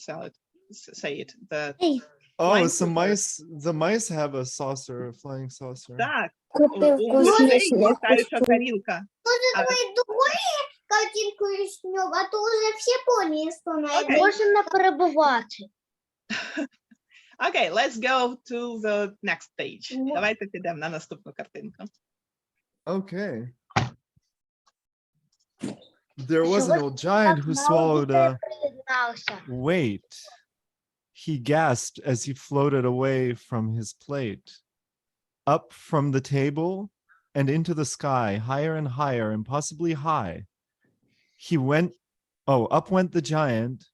say it? Oh, Flying some saucer. mice. The mice have a saucer, a flying saucer. Так, Коти у в мишей космічних літаюча костюмах. тарілка. Может, А- мы другую картинку рискнем, а то уже все поняли, что на Окей. этой... Можем перебувати. Okay, let's go to the next page. Ну. Давайте підемо на наступну картинку. Okay. There was an old giant who swallowed a wait. He gasped as he floated away from his plate, up from the table and into the sky, higher and higher, impossibly high. Up went the giant,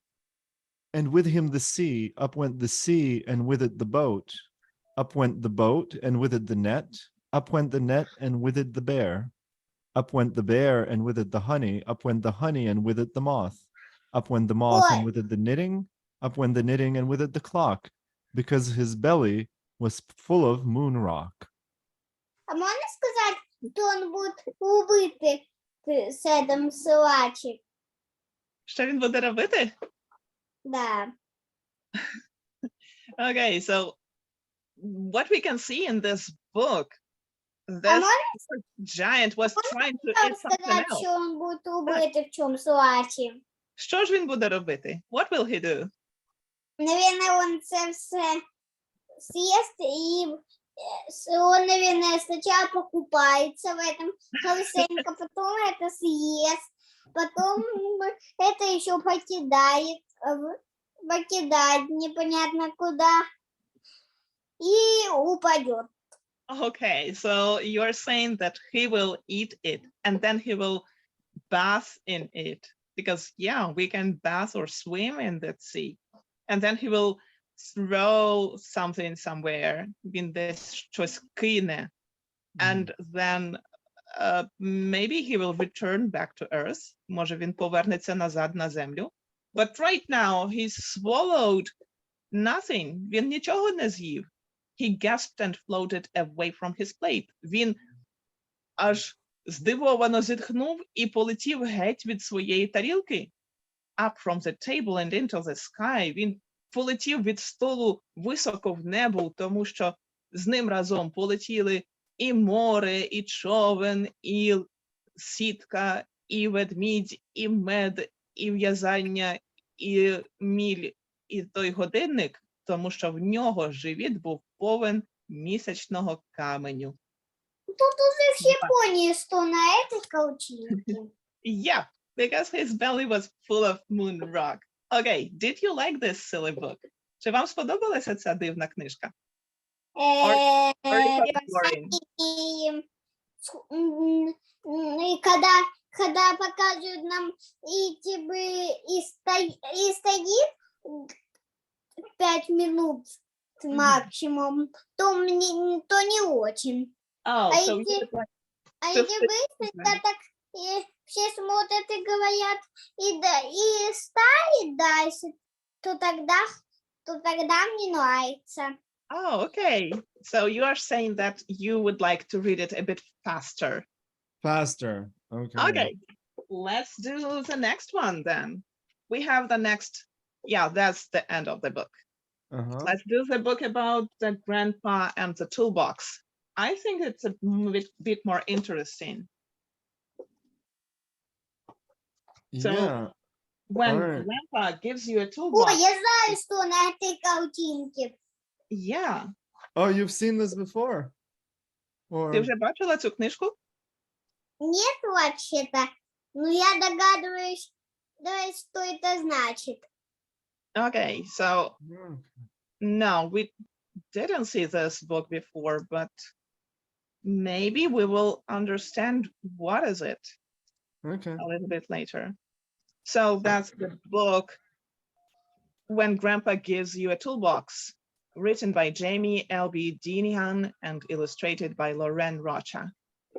and with him the sea. Up went the sea, and with it the boat. Up went the boat, and with it the net. Up went the net, and with it the bear. Up went the bear, and with it the honey. Up went the honey, and with it the moth. Up went the moth, and with it the knitting. Up went the knitting, and with it the clock, because his belly was full of moon rock. А можно сказать, что он будет убитый с этим силачем? Що він буде робити? Да. Okay, so what we can see in this book, А this можно giant was trying to eat something сказать, else. что он будет убитый в чем силачем? Що ж він буде робити? What will he do? Наверное, он це все съест, и он, наверное, сначала покупается в этом колесенько, потом это съест, потом это еще покидает непонятно куда и упадет. Okay, so you're saying that he will eat it and then he will bath in it. Because, yeah, we can bath or swim in that sea. And then he will throw something somewhere. Він десь щось кине. And then maybe he will return back to Earth. Може, він повернеться назад на землю. But right now, he swallowed nothing. Він нічого не з'їв. He gasped and floated away from his plate. Він аж здивовано зітхнув і полетів геть від своєї тарілки. Up from the table and into the sky. Він полетів від столу високо в небо, тому що з ним разом полетіли і море, і човен, і сітка, і ведмідь, і мед, і в'язання, і міль, і той годинник, тому що в нього живіт був повен місячного каменю. Тут уже все поняли, что на этой картинке. Yeah, because his belly was full of moon rock. Okay, did you like this silly book? Чи вам сподобалася ця дивна книжка? Or you thought it boring? И когда показывают нам и стоит 5 минут максимум, то не очень. Oh, А so если- you like, А Всё если быстро, так и все смотрят и говорят, и ставят дальше, то тогда мне нравится. oh, okay. So you are saying that you would like to read it a bit faster. Faster. Okay. Okay, let's do the next one then. We have the next, yeah, that's the end of the book. Uh-huh. Let's do the book about the grandpa and the toolbox. I think it's a bit more interesting. So Yeah. when Alright. grandpa gives you a О, toolbox, я знаю, что на этой картинке. yeah. Oh, you've seen this before? Ти Or вже бачила цю книжку? Нет вообще-то, но я догадываюсь, что это значит. Okay, so Hmm, no, we didn't see this book before, but maybe we will understand what is it okay. a little bit later. So that's the book When Grandpa Gives You a Toolbox, written by Jamie L.B. Dinihan and illustrated by Lauren Rocha.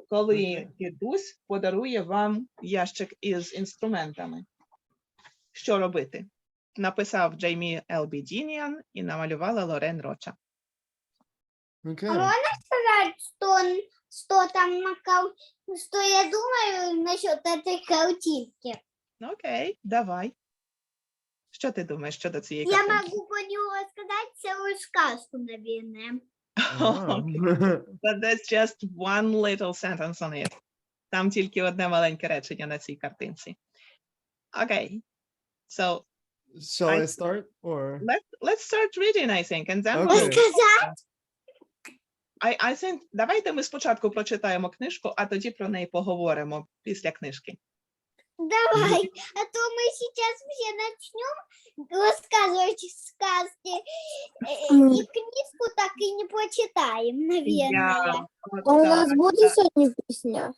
Коли Okay. дідусь подарує вам ящик із інструментами. Що робити? Написав Джеймі Л.Б. Дініан і намалювала Лорен Роча. А Okay. можно сказать, что там что я думаю насчет этой картинки? Окей, давай. Що ти думаєш щодо цієї Я картинки? могу по нему рассказать целую сказку, наверное. Wow. But that's just one little sentence on it. Там тільки одне маленьке речення на цій картинці. Окей. So Shall I start or? let's start reading, I think, and then Okay. Рассказать? I think, давайте ми спочатку прочитаємо книжку, а тоді про неї поговоримо після книжки. Давай, а то мы сейчас все начнем рассказывать сказки и книжку так и не почитаем, наверное. А у нас буде сьогодні пісня?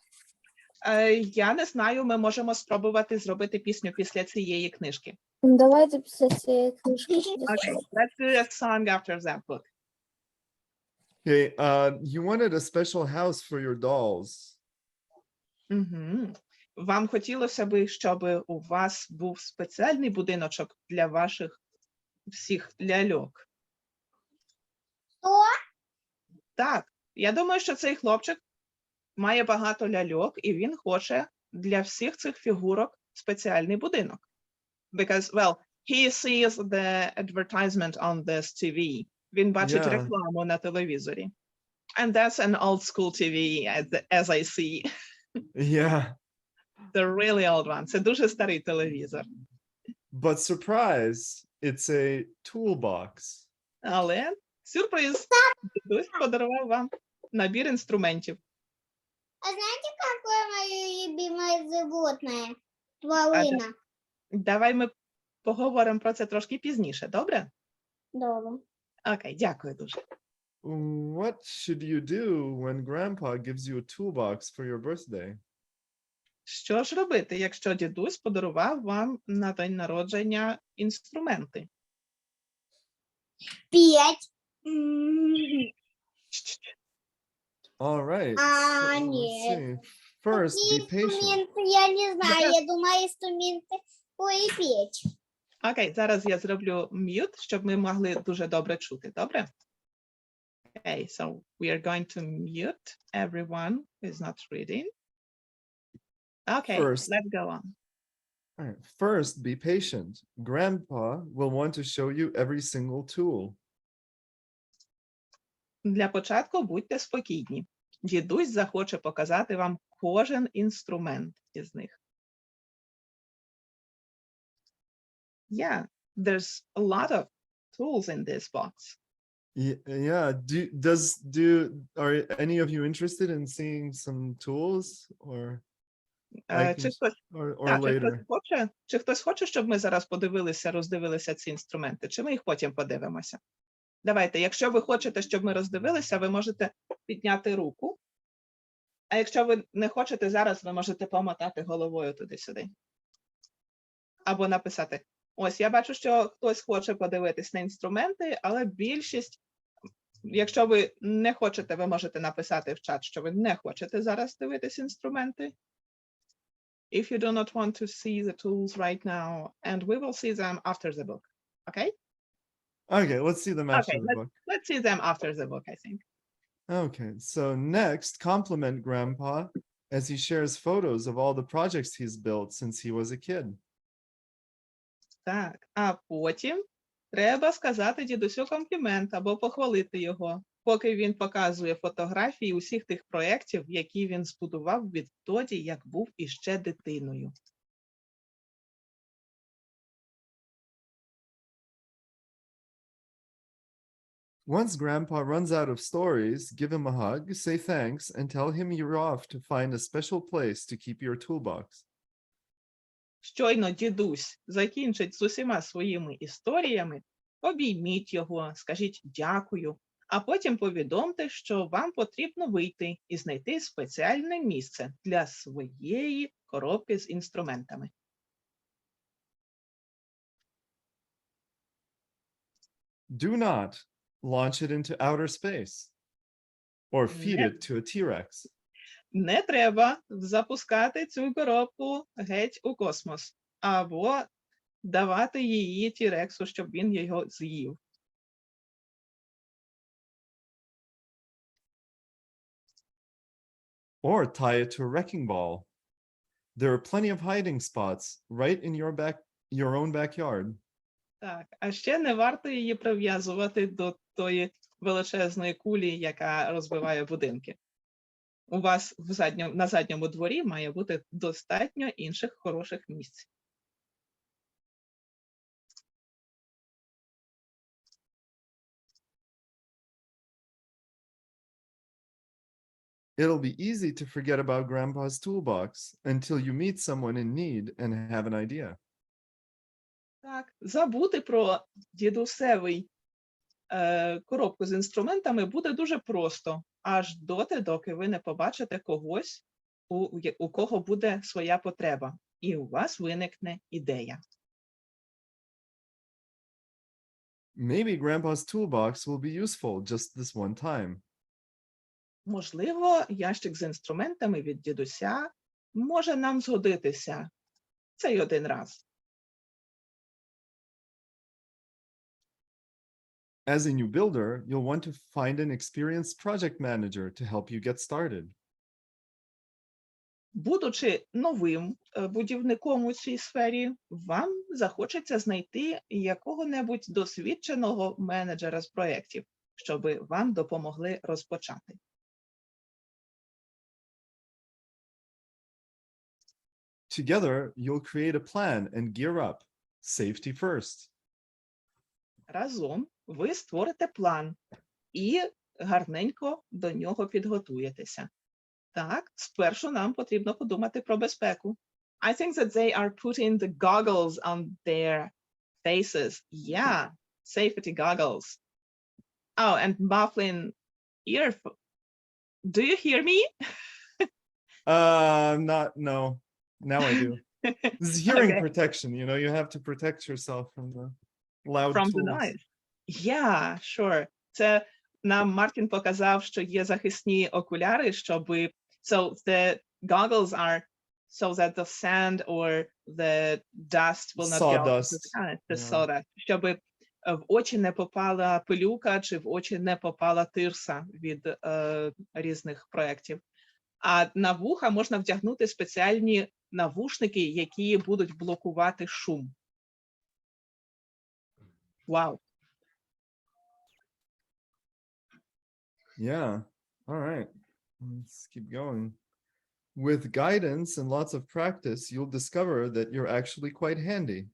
Я не знаю, ми можемо спробувати зробити пісню після цієї книжки. Давайте після цієї книжки. Okay, let's do a song after that book. Okay, you wanted a special house for your dolls. Угу. Вам хотілося б, щоб у вас був спеціальний будиночок для ваших всіх ляльок? Что? Так, я думаю, що цей хлопчик має багато ляльок, і він хоче для всіх цих фігурок спеціальний будинок. Because, well, he sees the advertisement on this TV. Він бачить Yeah. рекламу на телевізорі. And that's an old school TV, as I see. Yeah, The really old one. Це дуже старий телевізор. but surprise, it's a toolbox. Але сюрприз, дідусь подарував вам набір інструментів. А знаете, какое мое любимое животное? Тварина. Давай ми поговоримо про це трошки пізніше, добре? Добро. Окей, дякую дуже. What should you do when grandpa gives you a toolbox for your birthday? Що ж робити, якщо дідусь подарував вам на день народження інструменти? Пять. All right. А, so let's нет. see. First, be Какие patient. инструменты? Я не знаю. Я думаю, инструменты ой, печь. Окей, зараз я зроблю м'ют, щоб ми могли дуже добре чути, добре? Okay, so we are going to mute everyone who is not reading. Okay, First. let's go on. All right. First, be patient. Grandpa will want to show you every single tool. Для початку будьте спокійні. Дідусь захоче показати вам кожен інструмент із них. Yeah, there's a lot of tools in this box. Yeah. Are any of you interested in seeing some tools or I Чи can- хтось, or так, later? чи хтось хоче, щоб ми зараз роздивилися ці інструменти, чи ми їх потім подивимося? Давайте, якщо ви хочете, щоб ми роздивилися, ви можете підняти руку. А якщо ви не хочете зараз, ви можете помотати головою туди-сюди. Або написати, ось, я бачу, що хтось хоче подивитись на інструменти, але більшість, якщо ви не хочете, ви можете написати в чат, що ви не хочете зараз дивитись інструменти. If you do not want to see the tools right now, and we will see them after the book. Okay? Okay, let's see them after Okay, the book. Let's see them after the book, I think. Okay, so next, compliment Grandpa as he shares photos of all the projects he's built since he was a kid. Так, а потім Треба сказати дідусю комплімент або похвалити його, поки він показує фотографії усіх тих проєктів, які він збудував відтоді, як був іще дитиною. Once Grandpa runs out of stories, give him a hug, say thanks, and tell him you're off to find a special place to keep your toolbox. Щойно дідусь закінчить з усіма своїми історіями, обійміть його, скажіть дякую, а потім повідомте, що вам потрібно вийти і знайти спеціальне місце для своєї коробки з інструментами. Do not launch it into outer space or feed it to a T-Rex. Не треба запускати цю коробку геть у космос або давати її Тірексу, щоб він його з'їв. Or tie it to a wrecking ball. There are plenty of hiding spots right in your own backyard. Так, а ще не варто її прив'язувати до тої величезної кулі, яка розбиває будинки. У вас на задньому дворі має бути достатньо інших хороших місць. It'll be easy to forget about Grandpa's toolbox until you meet someone in need and have an idea. Так, забути про дідусевий коробку з інструментами буде дуже просто, аж доти, доки ви не побачите когось, у кого буде своя потреба, і у вас виникне ідея. Maybe Grandpa's toolbox will be useful just this one time. Можливо, ящик з інструментами від дідуся може нам згодитися цей один раз. As a new builder, you'll want to find an experienced project manager to help you get started. Будучи новим будівником у цій сфері, вам захочеться знайти якого-небудь досвідченого менеджера з проєктів, щоб вам допомогли розпочати. Together, you'll create a plan and gear up. Safety first. Разом ви створите план і гарненько до нього підготуєтеся. Так, спершу нам потрібно подумати про безпеку. I think that they are putting the goggles on their faces. Yeah, safety goggles. Oh, and muffling earphones. Do you hear me? No. Now I do. This is hearing Okay. protection, you have to protect yourself from the loud From the tools. noise. Yeah, sure. Це нам Мартін показав, що є захисні окуляри, щоби... So the goggles are so that the sand or the dust will not get Sawdust. the Yeah. soda. Щоби в очі не попала пилюка, чи в очі не попала тирса від різних проєктів. А на вуха можна вдягнути спеціальні навушники, які будуть блокувати шум. Вау. Yeah. All right. Let's keep going. With guidance and lots of practice, you'll discover that you're actually quite handy.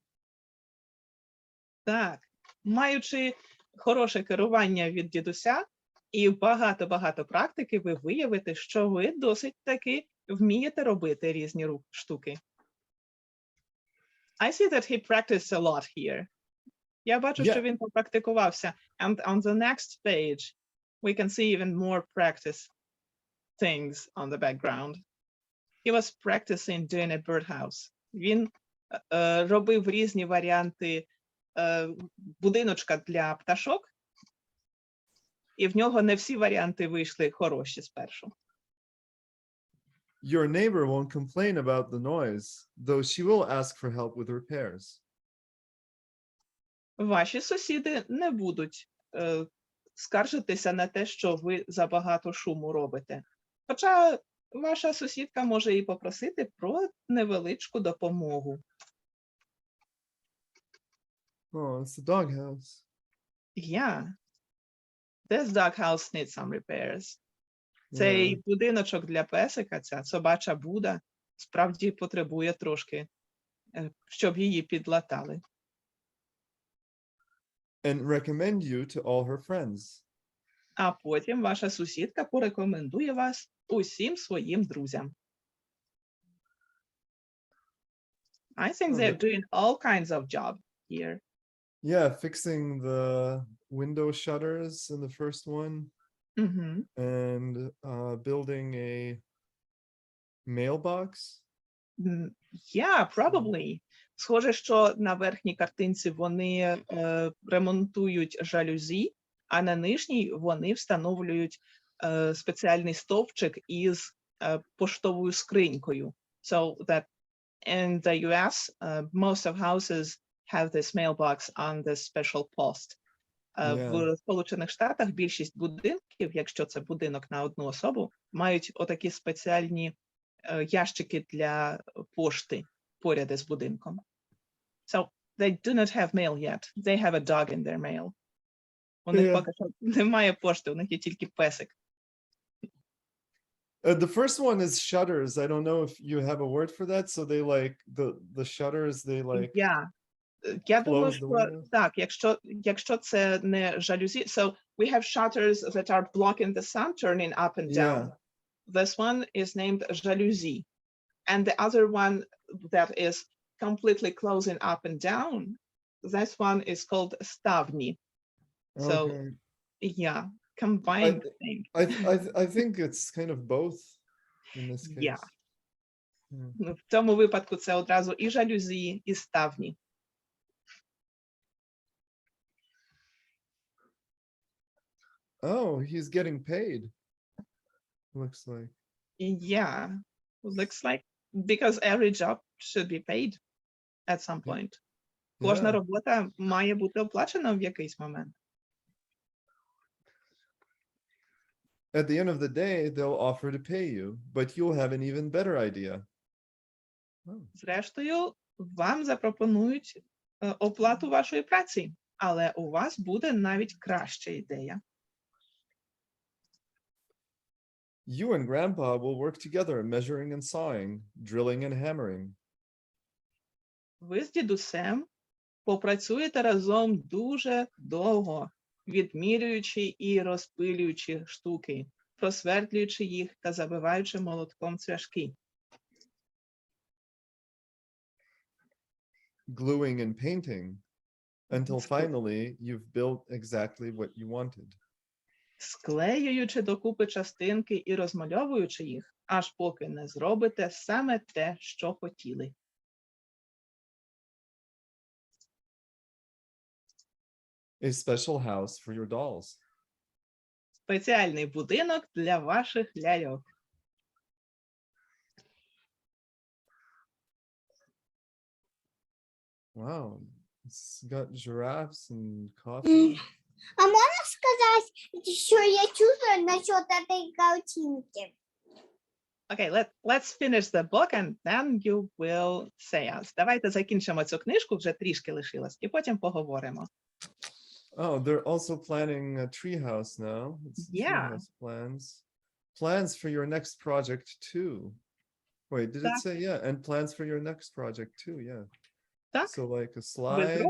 Так. Маючи хороше керування від дідуся і багато-багато практики, ви виявите, що ви досить таки вмієте робити різні штуки. I see that he practiced a lot here. Я бачу, що він попрактикувався. And on the next page, we can see even more practice things on the background. He was practicing doing a birdhouse. Він робив різні варіанти будиночка для пташок, і в нього не всі варіанти вийшли хороші спершу. Your neighbor won't complain about the noise, though she will ask for help with repairs. Ваші сусіди не будуть скаржитися на те, що ви забагато шуму робите. Хоча ваша сусідка може і попросити про невеличку допомогу. Oh, it's the doghouse. Yeah. This doghouse needs some repairs. Цей будиночок для песика, ця собача буда, справді потребує трошки, щоб її підлатали. And recommend you to all her friends. А потім ваша сусідка порекомендує вас усім своїм друзям. I think they're doing all kinds of job here. Yeah, fixing the window shutters in the first one Мгм. and building a mailbox. Yeah, probably. Схоже, що на верхній картинці вони ремонтують жалюзі, а на нижній вони встановлюють спеціальний стовпчик із поштовою скринькою. So that in the US, most of houses have this mailbox on this special post. В Сполучених Штатах більшість будинків, якщо це будинок на одну особу, мають отакі спеціальні ящики для пошти поряд із будинком. So they do not have mail yet. They have a dog in their mail. У них поки що немає пошти, у них є тільки песик. The first one is shutters. I don't know if you have a word for that. So they like the shutters, they like Я думаю, close the що windows. так, якщо це не жалюзі, so we have shutters that are blocking the sun turning up and down. This one is named jalousie. And the other one that is completely closing up and down, this one is called stavni. So, yeah, combined thing. I think it's kind of both in this case. Yeah. В цьому випадку це одразу і жалюзі, і ставні. Oh, he's getting paid. Looks like. Yeah, looks like, because every job should be paid at some point. Кожна робота має бути оплачена в якийсь момент. At the end of the day, they'll offer to pay you, but you'll have an even better idea. Зрештою, вам запропонують оплату вашої праці, але у вас буде навіть краща ідея. You and Grandpa will work together, measuring and sawing, drilling and hammering. Ви з дідусем попрацюєте разом дуже довго, відмірюючи і розпилюючи штуки, просвердлюючи їх та забиваючи молотком цвяшки. Gluing and painting, until finally you've built exactly what you wanted. Склеюючи докупи частинки і розмальовуючи їх, аж поки не зробите саме те, що хотіли. A special house for your dolls. Спеціальний будинок для ваших ляльок. Wow, it's got giraffes and coffee. А можна сказати, що я чувствую насчет этой картинки? Okay, let's finish the book and then you will say us. Давайте закінчимо цю книжку, вже трішки лишилось, і потім поговоримо. Oh, they're also planning a treehouse now. It's treehouse plans. Plans for your next project too. Wait, did it say and plans for your next project too? Yeah. Так. So like a slide.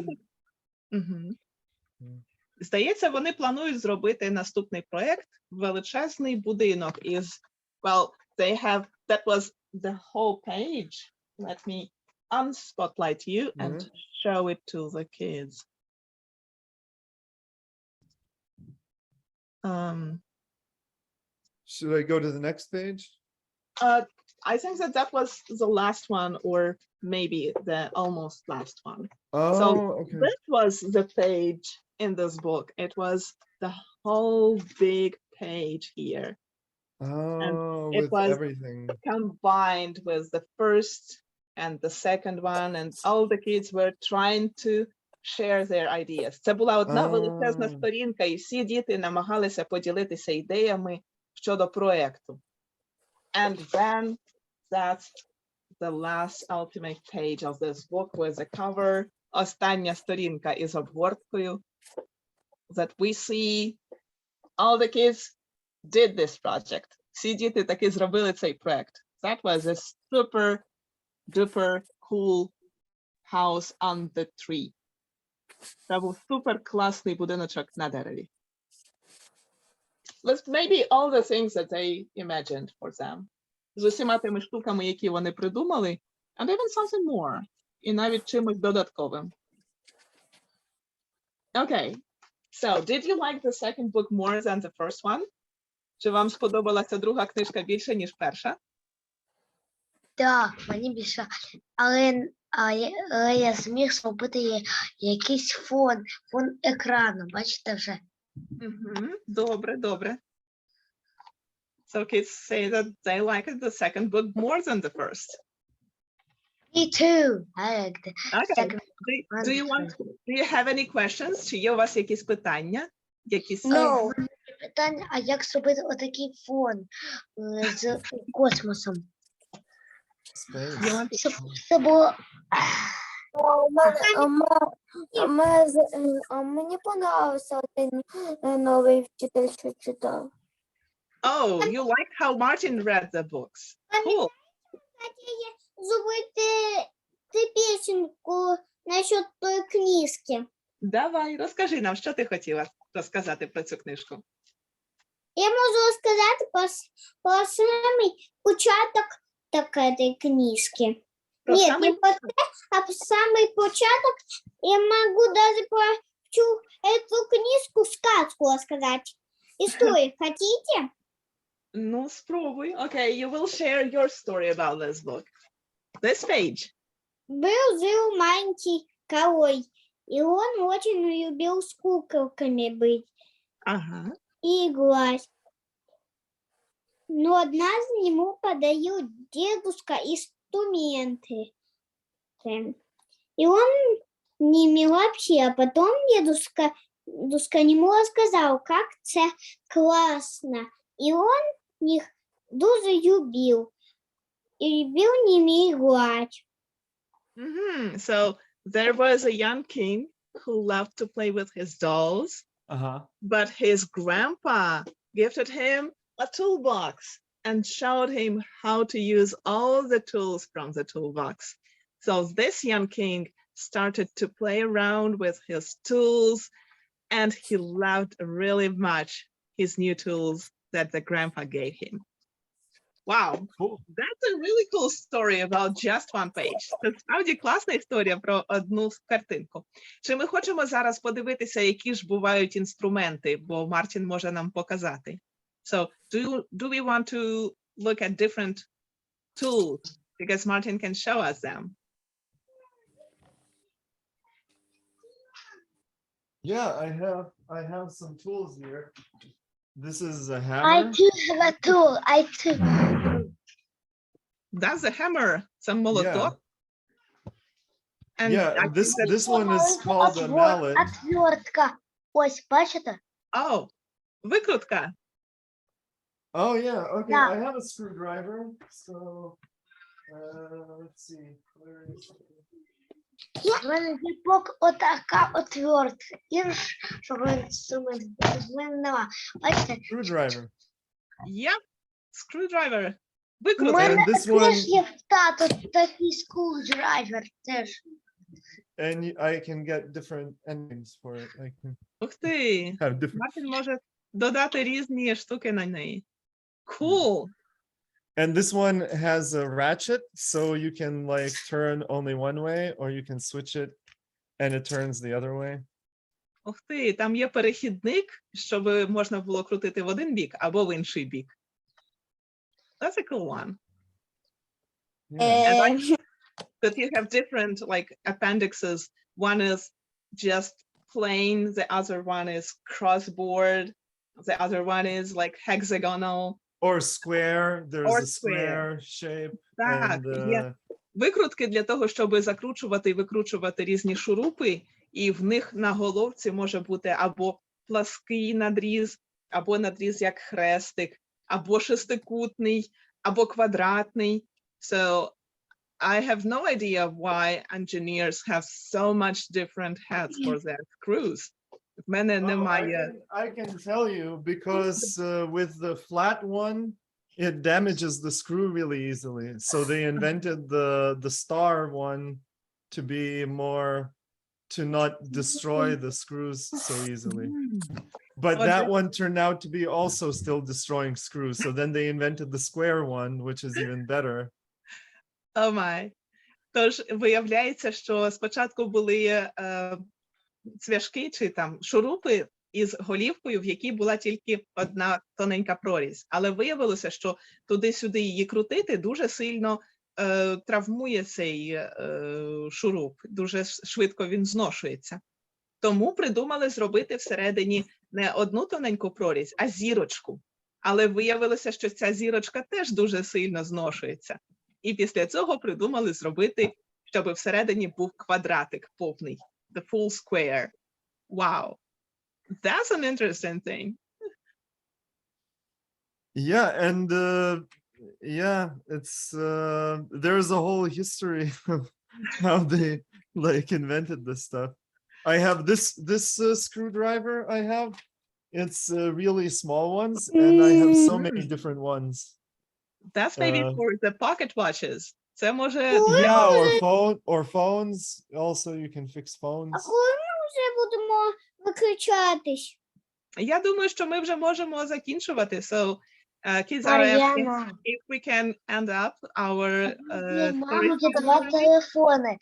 Здається, вони планують зробити наступний проект, величезний будинок із, well, they have, that was the whole page. Let me unspotlight you and show it to the kids. Should I go to the next page? I think that was the last one, or maybe the almost last one. Oh, so okay. This was the page in this book. It was the whole big page here. Oh, and with it was everything combined with the first and the second one, and all the kids were trying to share their ideas. Це була одна величезна сторінка, і всі діти намагалися поділитися ідеями щодо проекту. And then that's the last ultimate page of this book with the cover остання сторінка із обгорткою. That we see all the kids did this project. Всі діти таки зробили цей проект. That was a super duper cool house on the tree. Це був супер класний будиночок на дереві. List maybe all the things that they imagined for them. З усіма тими штуками, які вони придумали, and even something more. І навіть чимось додатковим. Okay. So, did you like the second book more than the first one? Чи вам сподобалася друга книжка більше, ніж перша? Так, мені більше. Але я зміг зробити якийсь фон екрану, бачите вже? Добре, добре. So kids say that they liked the second book more than the first. Me too. I like the Okay. second Do you have any questions? Чи є у вас якісь питання? Якісь No. питання, а як зробити отакий фон з космосом? Space. Щоб це було... Мені понравився один новий вчитель, що читав. Oh, you liked how Martin read the books. Cool. Хотіла зробити пісеньку насчет тої книжки. Давай, розкажи нам, що ти хотіла розказати про цю книжку. Я можу розказати про самий початок цієї книжки. Про Нет, самий не про це, а про самий початок. Я можу даже про эту книжку, сказку рассказать. Историю хотите? Ну, спробуй. Okay, you will share your story about this book. This page. Жил маленький король, и он очень любил с куколками быть Ага. и играть. Но однажды ему подают дедушка инструменты. И он ними вообще, а потом дедушка ему рассказал, как это классно. И он их дуже любил. И любил ними играть. So there was a young king who loved to play with his dolls, but his grandpa gifted him a toolbox and showed him how to use all the tools from the toolbox. So this young king started to play around with his tools, and he loved really much his new tools that the grandpa gave him. Wow, Cool. that's a really cool story about just one page. Це справді класна історія про одну картинку. Чи ми хочемо зараз подивитися, які ж бувають інструменти, бо Мартін може нам показати. So, do we want to look at different tools? Because Martin can show us them. Yeah, I have some tools here. This is a I hammer. too have a tool. I too. That's a hammer, some молоток. And I Yeah, think that- this one is called a mallet. Отвертка. Ось, бачите? Oh, викрутка. Oh yeah, okay. Yeah. I have a screwdriver. So let's see. Where is it? В мене є отака отвертка. Щоб інструмент. В мене нема. Бачите? Screwdriver. Yep, screwdriver. У Викрутка. мене And this теж one- є в тато такий скрулдрайвер теж. And I can get different endings for it. I can Ух ти. have different. Мартін може додати різні штуки на неї. Cool. And this one has a ratchet, so you can like turn only one way, or you can switch it and it turns the other way. Ух ти, там є перехідник, щоб можна було крутити в один бік або в інший бік. That's a cool one. Yeah. And I like that you have different like appendixes. One is just plain, the other one is crossboard, the other one is like hexagonal. Or square. There's Or a square shape. Так, And, є викрутки для того, щоб закручувати і викручувати різні шурупи, і в них на головці може бути або плаский надріз, або надріз як хрестик, або шестикутний, або квадратний. So I have no idea why engineers have so much different heads for their screws. В мене немає. I can tell you because with the flat one, it damages the screw really easily. So they invented the star one to be more, to not destroy the screws so easily. But Well, that one turned out to be also still destroying screws. So then they invented the square one, which is even better. Oh my. Тож виявляється, що спочатку були цвяшки чи там шурупи із голівкою, в якій була тільки одна тоненька прорізь. Але виявилося, що туди-сюди її крутити дуже сильно травмує цей шуруп, дуже швидко він зношується. Тому придумали зробити всередині не одну тоненьку прорізь, а зірочку. Але виявилося, що ця зірочка теж дуже сильно зношується. І після цього придумали зробити, щоб всередині був квадратик повний. The full square. Wow. That's an interesting thing. Yeah, and yeah, it's there's a whole history of how they like invented this stuff. I have this screwdriver I have. It's really small ones, and I have so many different ones. That's maybe for the pocket watches. Це може... Yeah, or phones. Also, you can fix А phones. коли ми вже будемо виключатись? Я думаю, що ми вже можемо закінчувати. So, kids are asking Мар'яна, if we can end up our story. є два телефони.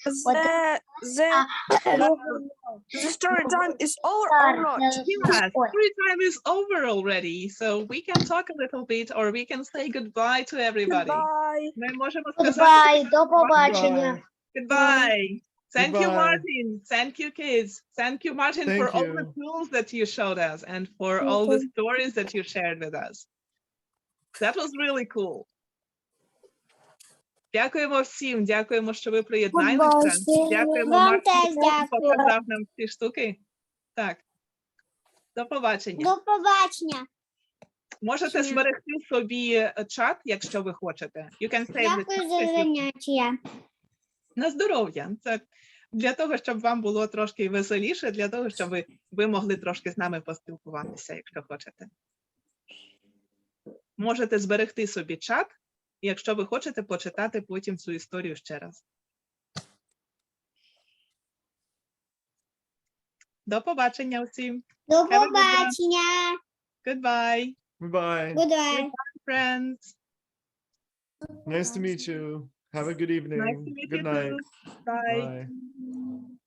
The story time is over or not? Yeah, story time is over already, so we can talk a little bit or we can say goodbye to everybody. Bye. Ми можемо сказати Goodbye, до побачення. goodbye. Thank you, Goodbye. Martin. Thank you, kids. Thank you, Martin, Thank for all the you. tools that you showed us and for all the stories that you shared with us. That was really cool. Дякуємо всім, дякуємо, що ви приєдналися. Дякуємо, Вам Мартину, теж дякую. показав нам ці штуки. Так. До побачення. До побачення. Можете зберегти собі чат, якщо ви хочете. You can save the Дякую chat за if you- заняття. На здоров'я. Це для того, щоб вам було трошки веселіше, для того, щоб ви могли трошки з нами поспілкуватися, якщо хочете. Можете зберегти собі чат, якщо ви хочете почитати потім цю історію ще раз. До побачення всім. До Have a good one. побачення. Goodbye, Bye. Goodbye. friends. Nice to meet you. Have a good evening. Nice to meet Good you night. too. Bye. Bye.